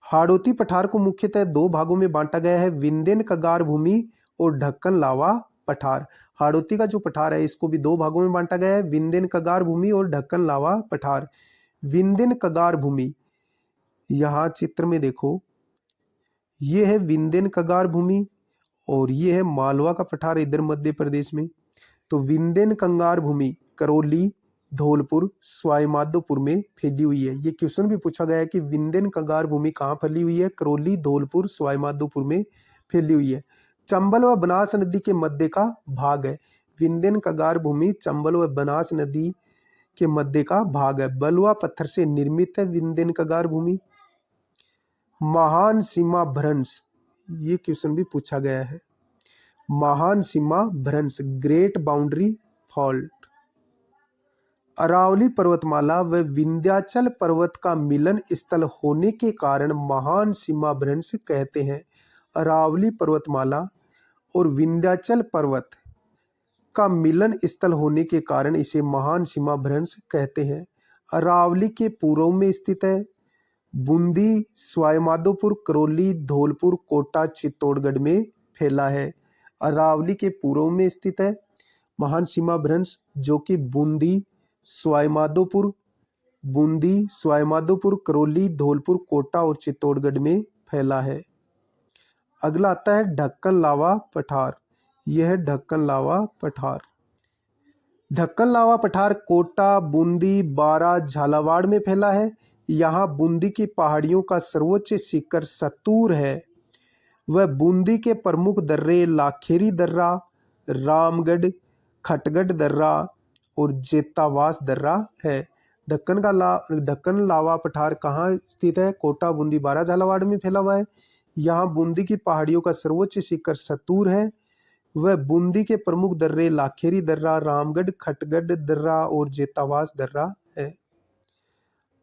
हाड़ौती पठार को मुख्यतः दो भागों में बांटा गया है, विंध्यन कगार भूमि और ढक्कन लावा पठार। हाड़ौती का जो पठार है इसको भी दो भागों में बांटा गया है, विंध्यन कगार भूमि और ढक्कन लावा पठार। विंध्यन कगार भूमि, यहाँ चित्र में देखो, ये है विंध्यन कगार भूमि और ये है मालवा का पठार इधर मध्य प्रदेश में। तो विंध्यन कंगार भूमि करौली, धौलपुर, सवाई माधोपुर में फैली हुई है। ये क्वेश्चन भी पूछा गया है कि विंध्यन कंगार भूमि कहाँ फैली हुई है? करौली, धौलपुर, सवाई माधोपुर में फैली हुई है। चंबल व बनास नदी के मध्य का भाग है। विंध्यन कंगार भूमि चंबल व बनास नदी के मध्य का भाग है। बलुआ पत्थर से निर्मित है विंध्यन कंगार भूमि। महान सीमा भ्रंश, ये क्वेश्चन भी पूछा गया है। महान सीमा भ्रंश, ग्रेट बाउंड्री फॉल्ट। अरावली पर्वतमाला व विंध्याचल पर्वत का मिलन स्थल होने के कारण महान सीमा भ्रंश कहते हैं। अरावली पर्वतमाला और विंध्याचल पर्वत का मिलन स्थल होने के कारण इसे महान सीमा भ्रंश कहते हैं। अरावली के पूर्व में स्थित है। बूंदी, सवाई माधोपुर, करौली, धौलपुर, कोटा, चित्तौड़गढ़ में फैला है। अरावली के पूर्व में स्थित है महान सीमा भ्रंश जो कि बूंदी, सवाई माधोपुर, करौली, धौलपुर, कोटा और चित्तौड़गढ़ में फैला है। अगला आता है ढक्कन लावा पठार। यह है ढक्कन लावा पठार। ढक्कन लावा पठार कोटा, बूंदी, बारा, झालावाड़ में फैला है। यहाँ बूंदी की पहाड़ियों का सर्वोच्च शिखर सतूर है। वह बूंदी के प्रमुख दर्रे लाखेरी दर्रा, रामगढ़, खटगढ़ दर्रा और जेतावास दर्रा है। ढक्कन लावा पठार कहाँ स्थित है? कोटा, बूंदी, बारा, झालावाड़ में फैला हुआ है। यहाँ बूंदी की पहाड़ियों का सर्वोच्च शिखर सतूर है। वह बूंदी के प्रमुख दर्रे लाखेरी दर्रा, रामगढ़, खटगढ़ दर्रा और जेतावास दर्रा है।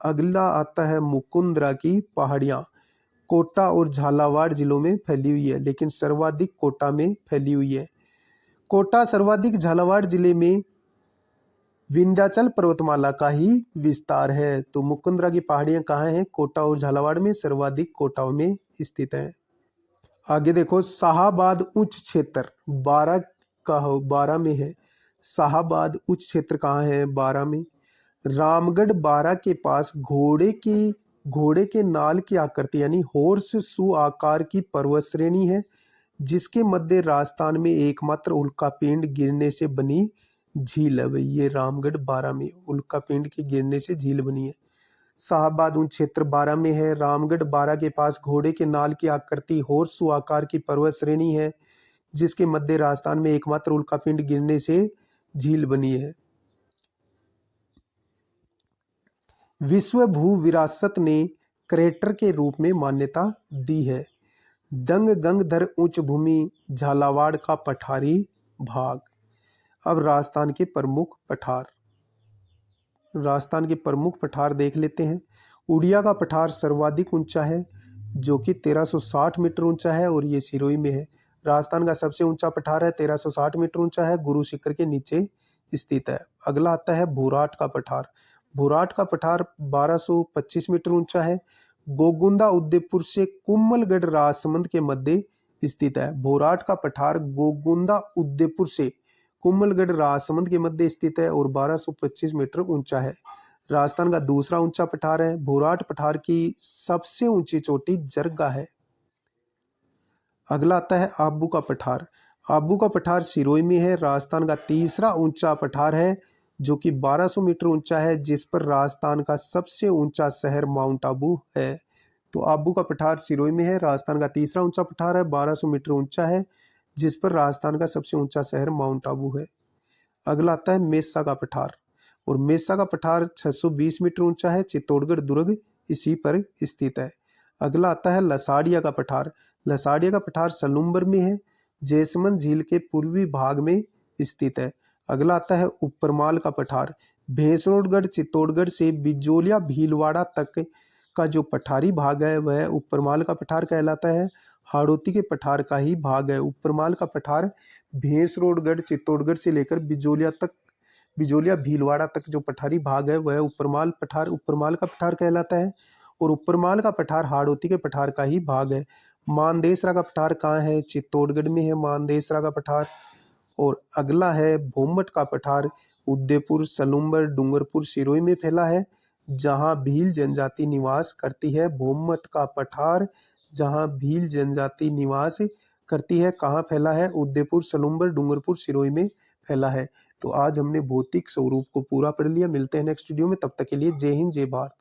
अगला आता है मुकुंदरा की पहाड़ियाँ। कोटा और झालावाड़ जिलों में फैली हुई है लेकिन सर्वाधिक कोटा में फैली हुई है। कोटा सर्वाधिक झालावाड़ जिले में विंध्याचल पर्वतमाला का ही विस्तार है। तो मुकुंदरा की पहाड़ियाँ कहाँ हैं? कोटा और झालावाड़ में, सर्वाधिक कोटा में स्थित है। आगे देखो शाहाबाद उच्च क्षेत्र, बारा में है। शाहाबाद उच्च क्षेत्र कहाँ है? बारा में। रामगढ़ बारा के पास घोड़े के नाल की आकृति यानी हॉर्स शू आकार की पर्वत श्रेणी है जिसके मध्य राजस्थान में एकमात्र उल्कापिंड गिरने से बनी झील है भाई, ये रामगढ़ 12 में उल्कापिंड के गिरने से झील बनी है। शाहबाद उन क्षेत्र 12 में है। रामगढ़ 12 के पास घोड़े के नाल की आकृति होर्सू आकार की पर्वत श्रेणी है, जिसके मध्य राजस्थान में एकमात्र उल्कापिंड गिरने से झील बनी है। विश्व भू विरासत ने क्रेटर के रूप में मान्यता दी है। दंग गंगधर उच्च भूमि झालावाड़ का पठारी भाग। अब राजस्थान के प्रमुख पठार देख लेते हैं। उड़िया का पठार सर्वाधिक ऊंचा है, जो कि 1360 मीटर ऊंचा है और ये सिरोही में है। राजस्थान का सबसे ऊंचा पठार है, 1360 मीटर ऊंचा है, गुरु शिखर के नीचे स्थित है। अगला आता है भोराट का पठार। भोराट का पठार 1225 मीटर ऊंचा है, गोगुंदा उदयपुर से कुम्मलगढ़ राजसमंद के मध्य स्थित है। भोराट का पठार गोगुंदा उदयपुर से कुम्मलगढ़ राजसमंद के मध्य स्थित है और 1225 मीटर ऊंचा है। राजस्थान का दूसरा ऊंचा पठार है। भोराट पठार की सबसे ऊंची चोटी जरगा है। अगला आता है आबू का पठार। आबू का पठार सिरोही में है। राजस्थान का तीसरा ऊंचा पठार है, जो कि 1200 मीटर ऊंचा है, जिस पर राजस्थान का सबसे ऊंचा शहर माउंट आबू है। तो आबू का पठार सिरोही में है। राजस्थान का तीसरा ऊंचा पठार है, 1200 मीटर ऊंचा है, जिस पर राजस्थान का सबसे ऊंचा शहर माउंट आबू है। अगला आता है मेसा का पठार, और मेसा का पठार 620 मीटर ऊंचा है। चित्तौड़गढ़ दुर्ग इसी पर स्थित है। अगला आता है लसाड़िया का पठार। लसाड़िया का पठार सलूम्बर में है, जैसमंद झील के पूर्वी भाग में स्थित है। अगला आता है उपरमाल का पठार। भैंसरोडगढ़ चित्तौड़गढ़ से बिजोलिया भीलवाड़ा तक का जो पठारी भाग है वह उपरमाल का पठार कहलाता है। हाड़ौती के पठार का ही भाग है। उपरमाल का पठार भैंसरोडगढ़ चित्तौड़गढ़ से लेकर बिजोलिया भीलवाड़ा तक जो पठारी भाग है वह उपरमाल का पठार कहलाता है। और उपरमाल का पठार हाड़ौती के पठार का ही भाग है। मानदेसरा का पठार कहाँ है? चित्तौड़गढ़ में है मानदेसरा का पठार। और अगला है भोमट का पठार। उदयपुर सलूम्बर डूंगरपुर सिरोही में फैला है, जहाँ भील जनजाति निवास करती है। भोमट का पठार जहाँ भील जनजाति निवास करती है, कहाँ फैला है? उदयपुर सलूम्बर डूंगरपुर सिरोही में फैला है। तो आज हमने भौतिक स्वरूप को पूरा पढ़ लिया। मिलते हैं नेक्स्ट वीडियो में, तब तक के लिए जय हिंद जय भारत।